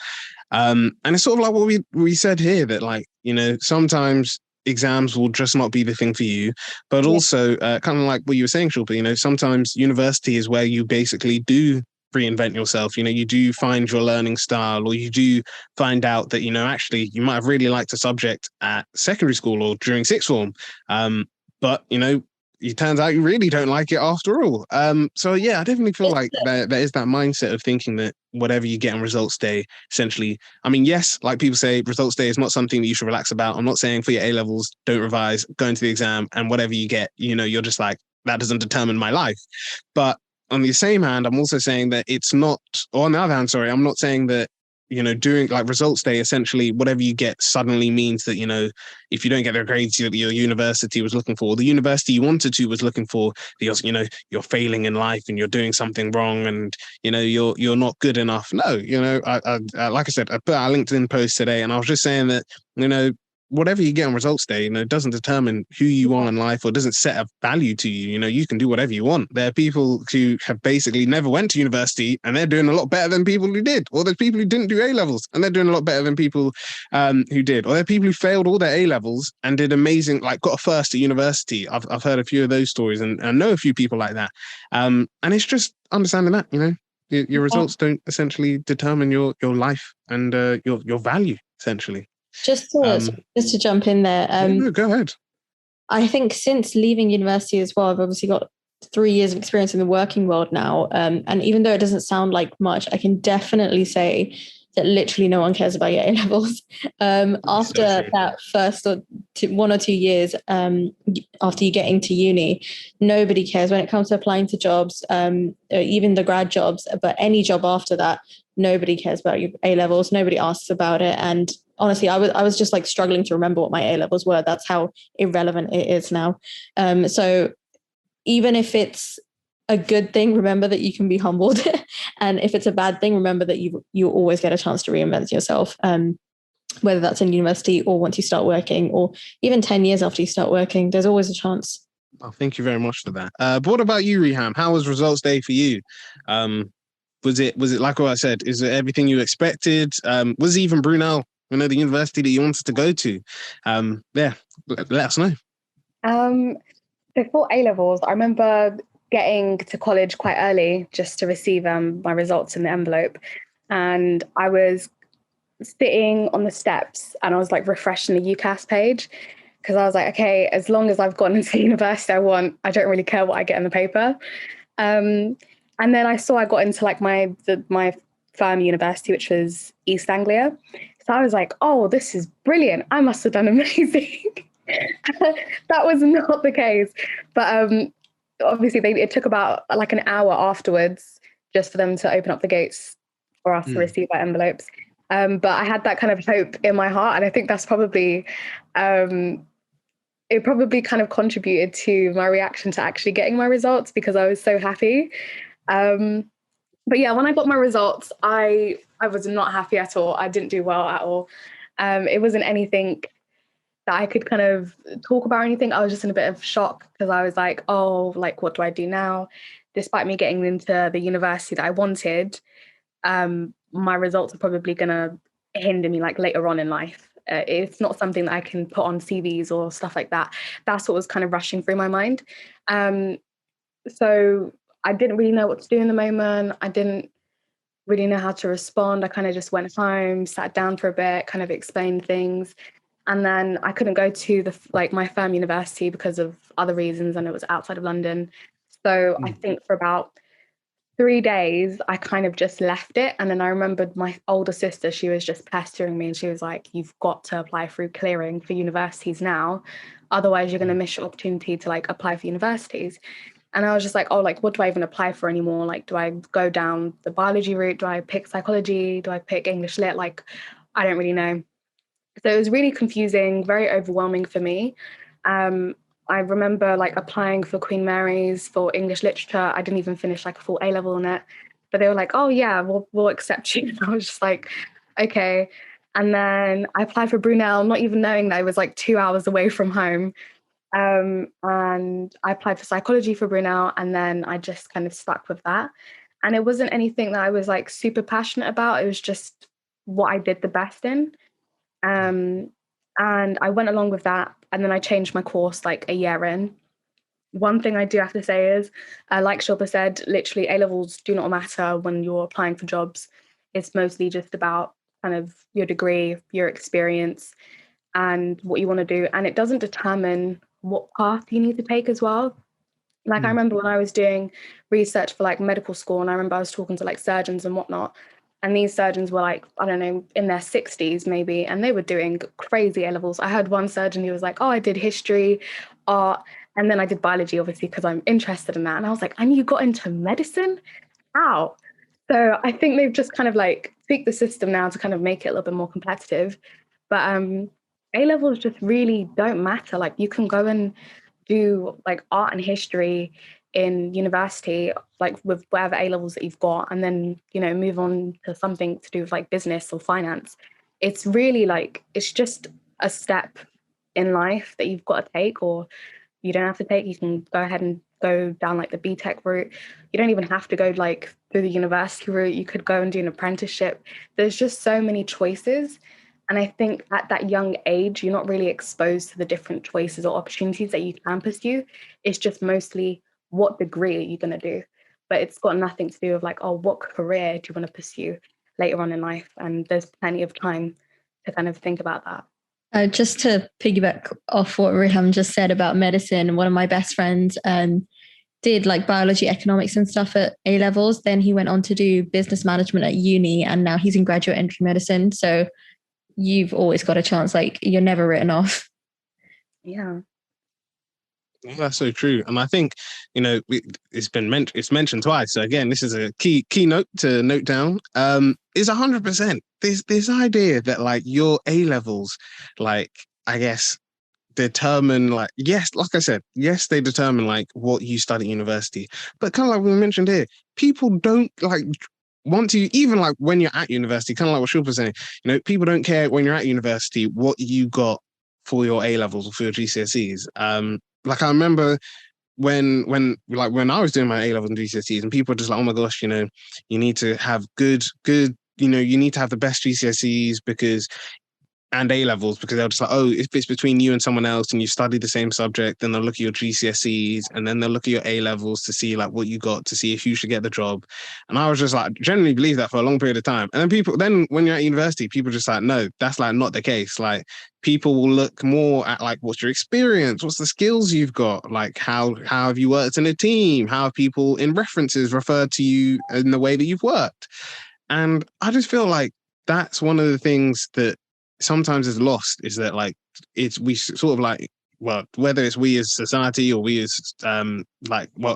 And it's sort of like what we said here, that sometimes exams will just not be the thing for you, but also kind of like what you were saying, Shilpa, sometimes university is where you basically do reinvent yourself. You do find your learning style, or you do find out that, actually you might have really liked a subject at secondary school or during sixth form. But, it turns out you really don't like it after all. So yeah, I definitely feel like there is that mindset of thinking that whatever you get on results day, essentially, I mean, yes, like people say, results day is not something that you should relax about. I'm not saying for your A levels, don't revise, go into the exam, and whatever you get, you're just like, that doesn't determine my life. But on the same hand, I'm also saying that it's not, or on the other hand, sorry, I'm not saying that, doing like results day, essentially, whatever you get suddenly means that, if you don't get the grades that your university was looking for, or the university you wanted to was looking for, because, you're failing in life and you're doing something wrong and, you're not good enough. No, I like I said, I put out a LinkedIn post today and I was just saying that, whatever you get on results day, it doesn't determine who you are in life or doesn't set a value to you. You can do whatever you want. There are people who have basically never went to university and they're doing a lot better than people who did. Or there's people who didn't do A levels and they're doing a lot better than people who did. Or there are people who failed all their A levels and did amazing, like got a first at university. I've heard a few of those stories and I know a few people like that. And it's just understanding that, your results don't essentially determine your life and your value, essentially. Just to jump in there. No, go ahead. I think since leaving university as well, I've obviously got 3 years of experience in the working world now. And even though it doesn't sound like much, I can definitely say that literally no one cares about your A levels. After that first 1 or 2 years, after you get into uni, nobody cares when it comes to applying to jobs, even the grad jobs, but any job after that, nobody cares about your A levels. Nobody asks about it. And honestly, I was just like struggling to remember what my A levels were. That's how irrelevant it is now. So even if it's a good thing, remember that you can be humbled. And if it's a bad thing, remember that you always get a chance to reinvent yourself, whether that's in university or once you start working or even 10 years after you start working, there's always a chance. Oh, thank you very much for that. But what about you, Riham? How was results day for you? Was it like what I said? Is it everything you expected? Was it even Brunel, the university that you wanted to go to? Yeah, let us know. Before A levels, I remember getting to college quite early just to receive my results in the envelope, and I was sitting on the steps and I was like refreshing the UCAS page because I was like, okay, as long as I've gotten into the university I don't really care what I get in the paper. And then I saw I got into like my firm university, which was East Anglia. So I was like, oh, this is brilliant. I must have done amazing. That was not the case. But obviously it took about like an hour afterwards just for them to open up the gates for us to receive our envelopes. But I had that kind of hope in my heart. And I think that's probably, it probably kind of contributed to my reaction to actually getting my results because I was so happy. But yeah, when I got my results, I was not happy at all. I didn't do well at all. It wasn't anything that I could kind of talk about or anything. I was just in a bit of shock because I was like, oh, like, what do I do now? Despite me getting into the university that I wanted, my results are probably going to hinder me like later on in life. It's not something that I can put on CVs or stuff like that. That's what was kind of rushing through my mind. So I didn't really know what to do in the moment. I didn't really know how to respond. I kind of just went home, sat down for a bit, kind of explained things. And then I couldn't go to my firm university because of other reasons, and it was outside of London. So I think for about 3 days, I kind of just left it. And then I remembered my older sister, she was just pestering me and she was like, you've got to apply through clearing for universities now. Otherwise, you're going to miss your opportunity to like apply for universities. And I was just like, oh, like, what do I even apply for anymore? Like, do I go down the biology route? Do I pick psychology? Do I pick English lit? Like, I don't really know. So it was really confusing, very overwhelming for me. I remember like applying for Queen Mary's for English literature. I didn't even finish like a full A-level on it, but they were like, oh yeah, we'll accept you. And I was just like, okay. And then I applied for Brunel, not even knowing that it was like 2 hours away from home. And I applied for psychology for Brunel, and then I just kind of stuck with that. And it wasn't anything that I was like super passionate about. It was just what I did the best in. And I went along with that. And then I changed my course like a year in. one thing I do have to say is, like Shilpa said, literally A-levels do not matter when you're applying for jobs. It's mostly just about kind of your degree, your experience, and what you want to do. And it doesn't determine what path you need to take as well. Like I remember when I was doing research for like medical school, and I remember I was talking to like surgeons and whatnot. And these surgeons were like, I don't know, in their 60s maybe, and they were doing crazy A-levels. I heard one surgeon who was like, oh, I did history, art, and then I did biology, obviously, because I'm interested in that. And I was like, and you got into medicine? How? So I think they've just kind of like tweaked the system now to kind of make it a little bit more competitive. But A-levels just really don't matter. Like you can go and do like art and history in university, like with whatever A-levels that you've got, and then, you know, move on to something to do with like business or finance. It's really like, it's just a step in life that you've got to take, or you don't have to take. You can go ahead and go down like the BTech route. You don't even have to go like through the university route. You could go and do an apprenticeship. There's just so many choices. And I think at that young age, you're not really exposed to the different choices or opportunities that you can pursue. It's just mostly what degree are you going to do? But it's got nothing to do with like, oh, what career do you want to pursue later on in life? And there's plenty of time to kind of think about that. Just to piggyback off what Riham just said about medicine, one of my best friends did like biology, economics and stuff at A-levels. Then he went on to do business management at uni, and now he's in graduate entry medicine. So you've always got a chance, like you're never written off. Yeah. That's so true. And I think, you know, it's mentioned twice. So again, this is a key note to note down. Is 100% this idea that like your A-levels, like, I guess, determine like, yes, like I said, yes, they determine like what you study at university. But kind of like we mentioned here, people don't like want to, even like when you're at university, kind of like what Shilpa was saying, you know, people don't care when you're at university what you got for your A-levels or for your GCSEs. Like I remember when I was doing my A-levels and GCSEs, and people were just like, oh my gosh, you know, you need to have good, you know, you need to have the best GCSEs and A-levels, because they're just like, oh, if it's between you and someone else and you study the same subject, then they'll look at your GCSEs and then they'll look at your A-levels to see like what you got, to see if you should get the job. And I was just like, generally believe that for a long period of time. And then when you're at university, people just like, no, that's like not the case. Like people will look more at like, what's your experience? What's the skills you've got? Like how have you worked in a team? How have people in references referred to you in the way that you've worked? And I just feel like that's one of the things that sometimes is lost, is that like we sort of like, well, whether it's we as society or we as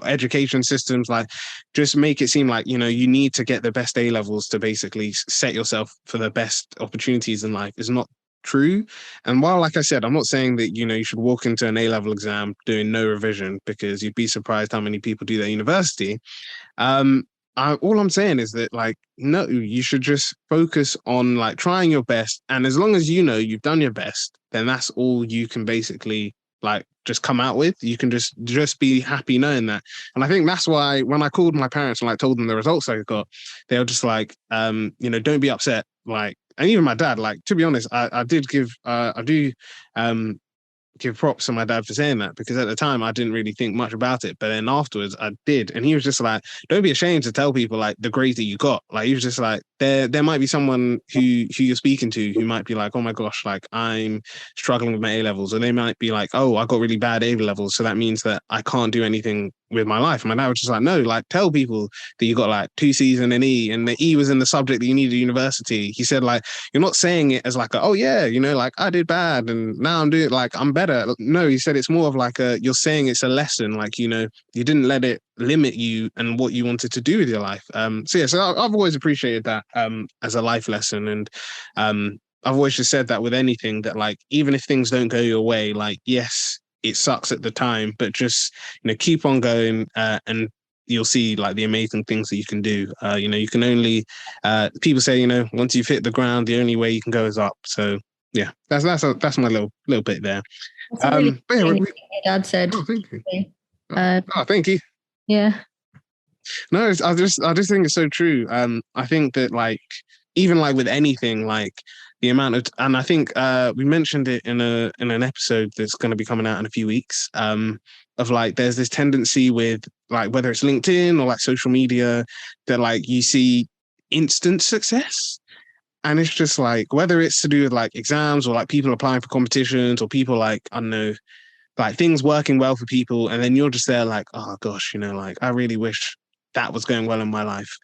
education systems, like just make it seem like, you know, you need to get the best A-levels to basically set yourself for the best opportunities in life is not true. And while, like I said, I'm not saying that, you know, you should walk into an A-level exam doing no revision, because you'd be surprised how many people do that at university. All I'm saying is that, like, no, you should just focus on like trying your best. And as long as you know you've done your best, then that's all you can basically like just come out with. You can just be happy knowing that. And I think that's why when I called my parents and like told them the results I got, they were just like, you know, don't be upset. Like, and even my dad, like, to be honest, I do give props to my dad for saying that, because at the time I didn't really think much about it, but then afterwards I did. And he was just like, don't be ashamed to tell people like the grades that you got. Like he was just like, there might be someone who you're speaking to who might be like, oh my gosh, like I'm struggling with my A-levels, or they might be like, oh, I got really bad A-levels, so that means that I can't do anything with my life. And my dad was just like, no, like tell people that you got like 2 C's and an E, and the E was in the subject that you needed at university. He said, like, you're not saying it as like oh yeah, you know, like I did bad and now I'm doing like I'm better. No, he said it's more of like you're saying it's a lesson, like, you know, you didn't let it limit you and what you wanted to do with your life. So I've always appreciated that as a life lesson. And I've always just said that with anything, that like even if things don't go your way, like yes, it sucks at the time, but just, you know, keep on going and you'll see like the amazing things that you can do. You know, you can only people say, you know, once you've hit the ground, the only way you can go is up. So yeah, that's my little bit there. Really but yeah, my dad said. Oh, thank you. Thank you. Yeah. No, I just think it's so true. I think that like even like with anything, like the amount of, and I think we mentioned it in an episode that's going to be coming out in a few weeks. Of like, there's this tendency with like whether it's LinkedIn or like social media that like you see instant success. And it's just like, whether it's to do with like exams or like people applying for competitions or people like, I don't know, like things working well for people. And then you're just there like, oh gosh, like I really wish that was going well in my life.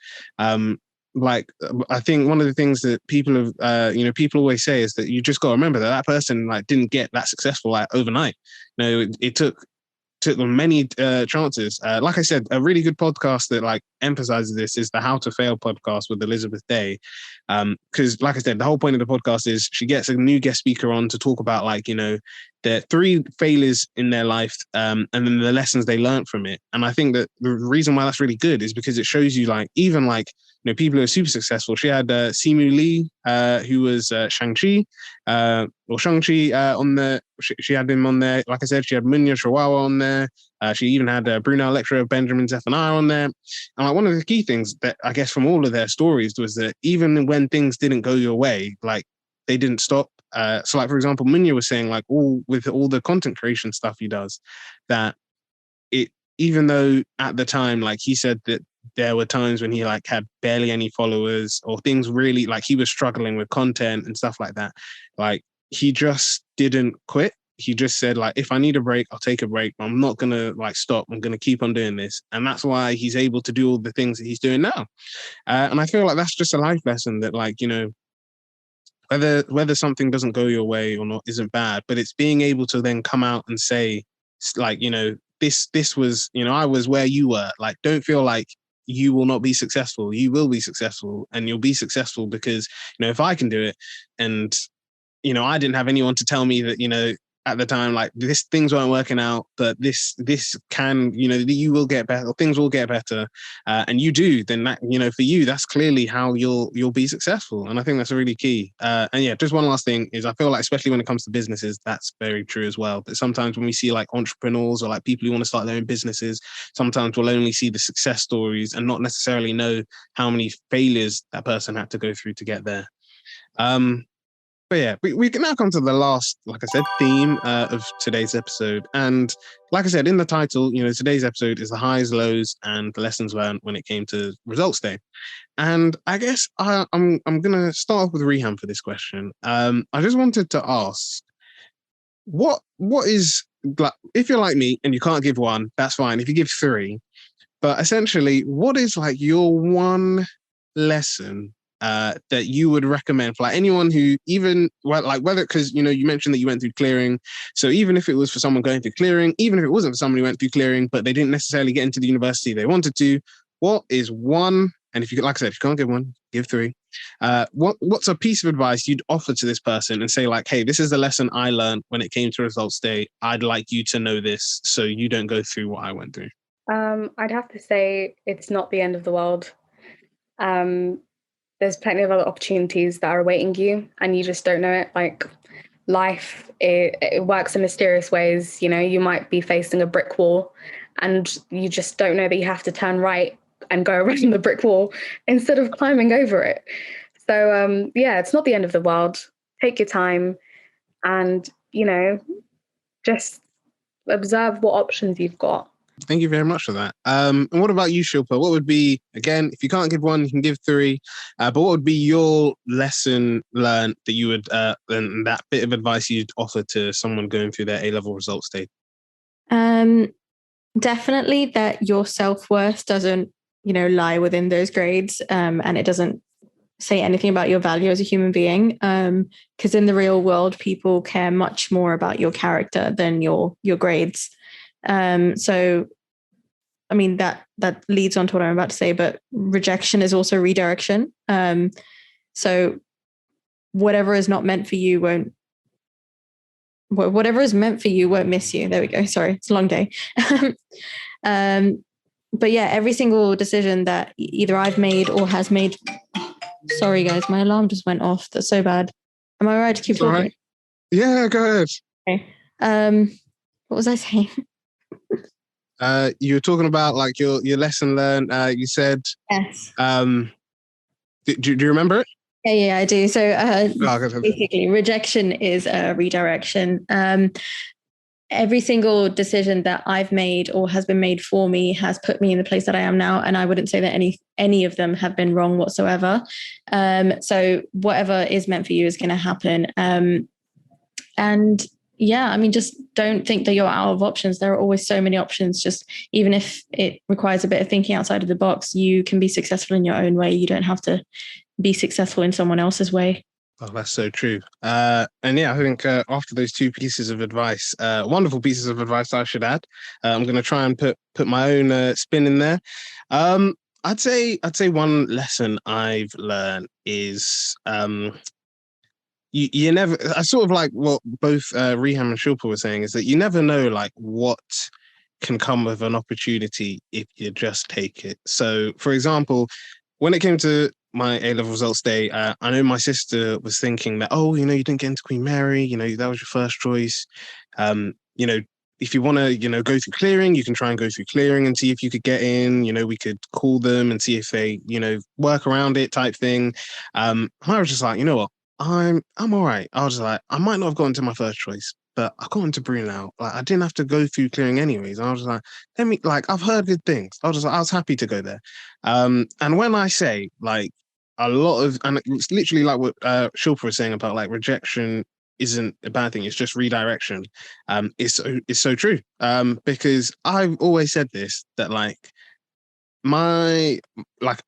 Like, I think one of the things that people have, people always say is that you just got to remember that that person like didn't get that successful like overnight. It took them many chances. Like I said, a really good podcast that like emphasizes this is the How to Fail podcast with Elizabeth Day. Because like I said, the whole point of the podcast is she gets a new guest speaker on to talk about like, the 3 failures in their life and then the lessons they learned from it. And I think that the reason why that's really good is because it shows you like, even like, people who are super successful. She had Simu Lee, who was Shang-Chi, on the, she had him on there. Like I said, she had Munya Chihuahua on there. She even had Brunel Lecturer, Benjamin Zephaniah on there. And like one of the key things that I guess from all of their stories was that even when things didn't go your way, like they didn't stop. So like, for example, Munya was saying like with all the content creation stuff he does, that even though at the time, like he said that there were times when he like had barely any followers or things really like he was struggling with content and stuff like that. Like he just didn't quit. He just said like, if I need a break, I'll take a break. I'm not going to like stop. I'm going to keep on doing this. And that's why he's able to do all the things that he's doing now. And I feel like that's just a life lesson that like, whether something doesn't go your way or not isn't bad, but it's being able to then come out and say like, this was, I was where you were. Like, don't feel like you will not be successful. You will be successful, and you'll be successful because, if I can do it, and, I didn't have anyone to tell me that, at the time, like things weren't working out, but this can, you will get better, things will get better. And you do, then that, for you, that's clearly how you'll be successful. And I think that's a really key. And yeah, just one last thing is I feel like, especially when it comes to businesses, that's very true as well. But sometimes when we see like entrepreneurs or like people who want to start their own businesses, sometimes we'll only see the success stories and not necessarily know how many failures that person had to go through to get there. But yeah, we can now come to the last, like I said, theme of today's episode. And like I said, in the title, today's episode is the highs, lows, and the lessons learned when it came to results day. And I guess I'm going to start off with Riham for this question. I just wanted to ask, what is, like, if you're like me and you can't give one, that's fine. If you give 3, but essentially, what is like your one lesson that you would recommend for like anyone who even whether, because you mentioned that you went through clearing, so even if it was for someone going through clearing, even if it wasn't for someone who went through clearing but they didn't necessarily get into the university they wanted to, what is one, and if you, like I said, if you can't give one, give 3, what's a piece of advice you'd offer to this person and say like, hey, this is the lesson I learned when it came to results day, I'd like you to know this so you don't go through what I went through? I'd have to say it's not the end of the world. There's plenty of other opportunities that are awaiting you and you just don't know it. Like life, it works in mysterious ways. You might be facing a brick wall and you just don't know that you have to turn right and go around the brick wall instead of climbing over it. So it's not the end of the world. Take your time and, just observe what options you've got. Thank you very much for that. And what about you, Shilpa? What would be, again, if you can't give one, you can give 3, but what would be your lesson learned that you would, and that bit of advice you'd offer to someone going through their A-level results day? Definitely that your self-worth doesn't, lie within those grades, and it doesn't say anything about your value as a human being. Because in the real world, people care much more about your character than your grades. So, I mean, that leads on to what I'm about to say, but rejection is also redirection. So whatever is not meant for you whatever is meant for you won't miss you. There we go. Sorry, it's a long day. But yeah, every single decision that either I've made or has made. Sorry, guys, my alarm just went off. That's so bad. Am I right to keep talking? Right. Yeah, go ahead. Okay. What was I saying? You were talking about like your lesson learned. You said yes. Do you remember it? Yeah, I do. So Oh, basically, rejection is a redirection. Every single decision that I've made or has been made for me has put me in the place that I am now, and I wouldn't say that any of them have been wrong whatsoever. So whatever is meant for you is going to happen. And yeah, I mean, just don't think that you're out of options. There are always so many options. Just even if it requires a bit of thinking outside of the box, you can be successful in your own way. You don't have to be successful in someone else's way. Oh, that's so true. And yeah, I think after those two pieces of advice, wonderful pieces of advice, I should add, I'm going to try and put my own spin in there. I'd say one lesson I've learned is you never. I sort of like what both Riham and Shilpa were saying is that you never know like what can come with an opportunity if you just take it. So, for example, when it came to my A-level results day, I know my sister was thinking that, oh, you didn't get into Queen Mary, that was your first choice. You know, if you want to, go through clearing, you can try and go through clearing and see if you could get in. We could call them and see if they, work around it type thing. I was just like, you know what? I'm all right. I was like, I might not have gotten to my first choice, but I got into Brunel. Like, I didn't have to go through clearing anyways. I was like, I've heard good things. I was happy to go there. And when I say like a lot of, and it's literally like what Shilpa was saying about like rejection isn't a bad thing. It's just redirection. It's so true. Because I've always said this, that like, like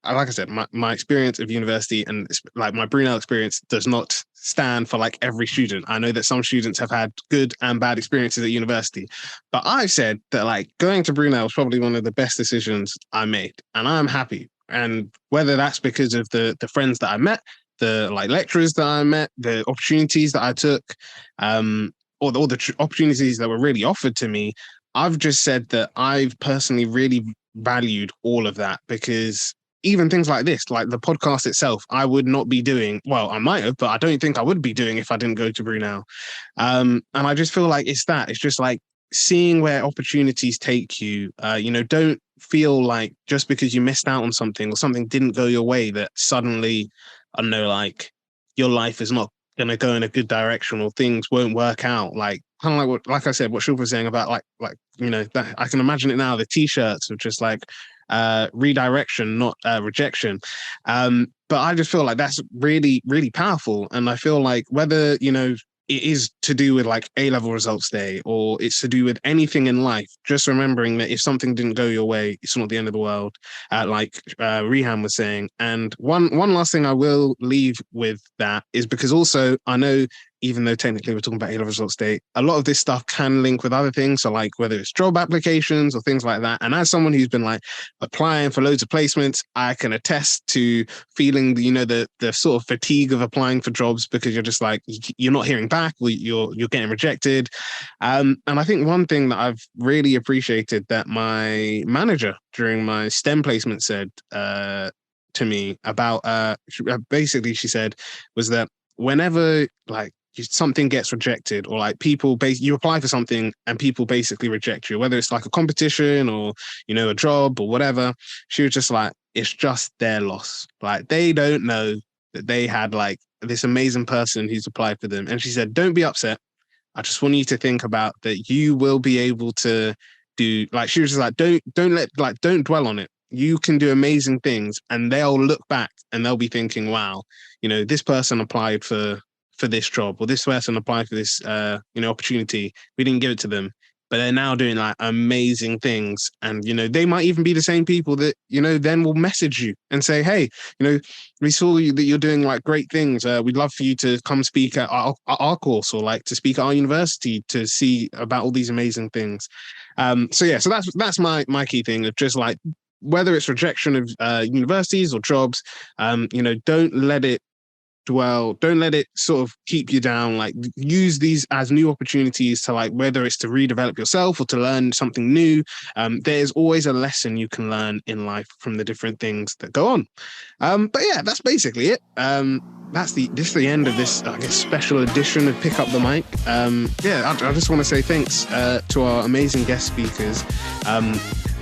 I said, my experience of university and like my Brunel experience does not stand for like every student. I know that some students have had good and bad experiences at university, but I've said that like going to Brunel was probably one of the best decisions I made, and I'm happy. And whether that's because of the friends that I met, the like lecturers that I met, the opportunities that I took, or the opportunities that were really offered to me, I've just said that I've personally really valued all of that, because even things like this, like the podcast itself, I would not be doing. Well, I might have, but I don't think I would be doing if I didn't go to Brunel. And I just feel like it's just like seeing where opportunities take you. Don't feel like just because you missed out on something or something didn't go your way that suddenly, I don't know, like your life is not going to go in a good direction or things won't work out. Like kind of like I said, what Shilpa was saying about like that, I can imagine it now. The t-shirts of just like redirection, not rejection. But I just feel like that's really, really powerful. And I feel like whether it is to do with like A-level results day or it's to do with anything in life, just remembering that if something didn't go your way, it's not the end of the world, like Riham was saying. And one last thing I will leave with that is because also I know, even though technically we're talking about A-level results day, a lot of this stuff can link with other things. So like whether it's job applications or things like that. And as someone who's been like applying for loads of placements, I can attest to feeling the sort of fatigue of applying for jobs because you're just like, you're not hearing back or you're getting rejected. And I think one thing that I've really appreciated that my manager during my STEM placement said to me about, basically she said was that whenever like something gets rejected or like you apply for something and people basically reject you, whether it's like a competition or a job or whatever, she was just like, it's just their loss. Like they don't know that they had like this amazing person who's applied for them. And she said, don't be upset. I just want you to think about that you will be able to do, like she was just like, don't dwell on it. You can do amazing things, and they'll look back and they'll be thinking, wow, this person applied for this job, or this person applied for this opportunity. We didn't give it to them, but they're now doing like amazing things. And they might even be the same people that then will message you and say, hey, we saw that you're doing like great things. We'd love for you to come speak at our course, or like to speak at our university to see about all these amazing things. So that's my key thing of just like, whether it's rejection of universities or jobs, don't let it dwell, don't let it sort of keep you down. Like use these as new opportunities to like, whether it's to redevelop yourself or to learn something new. There's always a lesson you can learn in life from the different things that go on. But yeah, that's basically it. This is the end of this, I guess, special edition of Pick Up the Mic. I just want to say thanks to our amazing guest speakers.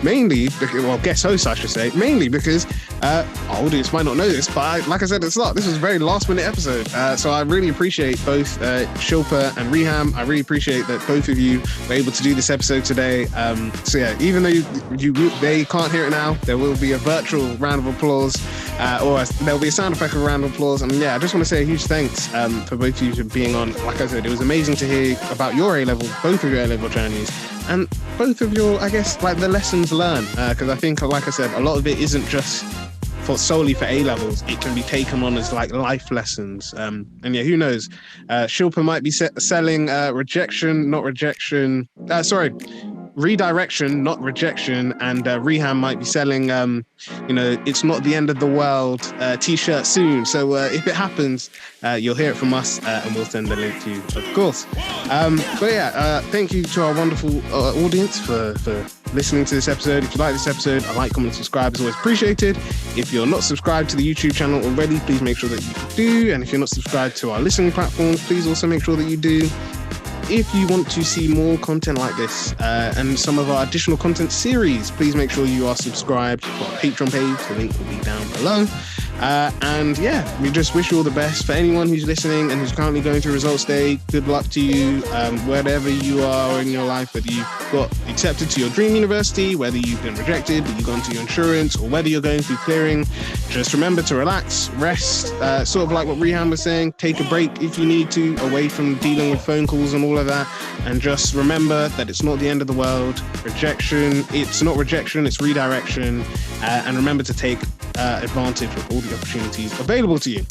mainly, well, guest host, I should say, mainly because our audience might not know this, but like I said at the start, this was a very last minute episode. So I really appreciate both Shilpa and Riham. I really appreciate that both of you were able to do this episode today. So yeah, even though they can't hear it now, there will be a virtual round of applause, or there'll be a sound effect of a round of applause. And yeah, I just want to say a huge thanks for both of you for being on. Like I said, it was amazing to hear about your A-level, both of your A-level journeys, and both of your, I guess, like the lessons learned. Because I think, like I said, a lot of it isn't just solely for A-levels. It can be taken on as like life lessons. And yeah, who knows? Shilpa might be selling redirection, not rejection, and Riham might be selling it's not the end of the world t-shirt soon. So if it happens, you'll hear it from us, and we'll send the link to you, of course. But yeah, thank you to our wonderful audience for listening to this episode. If you like this episode, a like, comment, subscribe is always appreciated. If you're not subscribed to the YouTube channel already, please make sure that you do. And if you're not subscribed to our listening platforms, please also make sure that you do. If you want to see more content like this and some of our additional content series, please make sure you are subscribed to our Patreon page. The link will be down below. And yeah, we just wish you all the best. For anyone who's listening and who's currently going through results day, good luck to you, wherever you are in your life, whether you've got accepted to your dream university, whether you've been rejected but you've gone to your insurance, or whether you're going through clearing. Just remember to relax, rest, sort of like what Riham was saying, take a break if you need to, away from dealing with phone calls and all of that, and just remember that it's not the end of the world. It's not rejection, it's redirection, and remember to take advantage of all the opportunities available to you.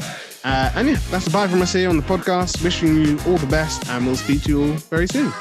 And yeah, that's a bye from us here on the podcast. Wishing you all the best, and we'll speak to you all very soon.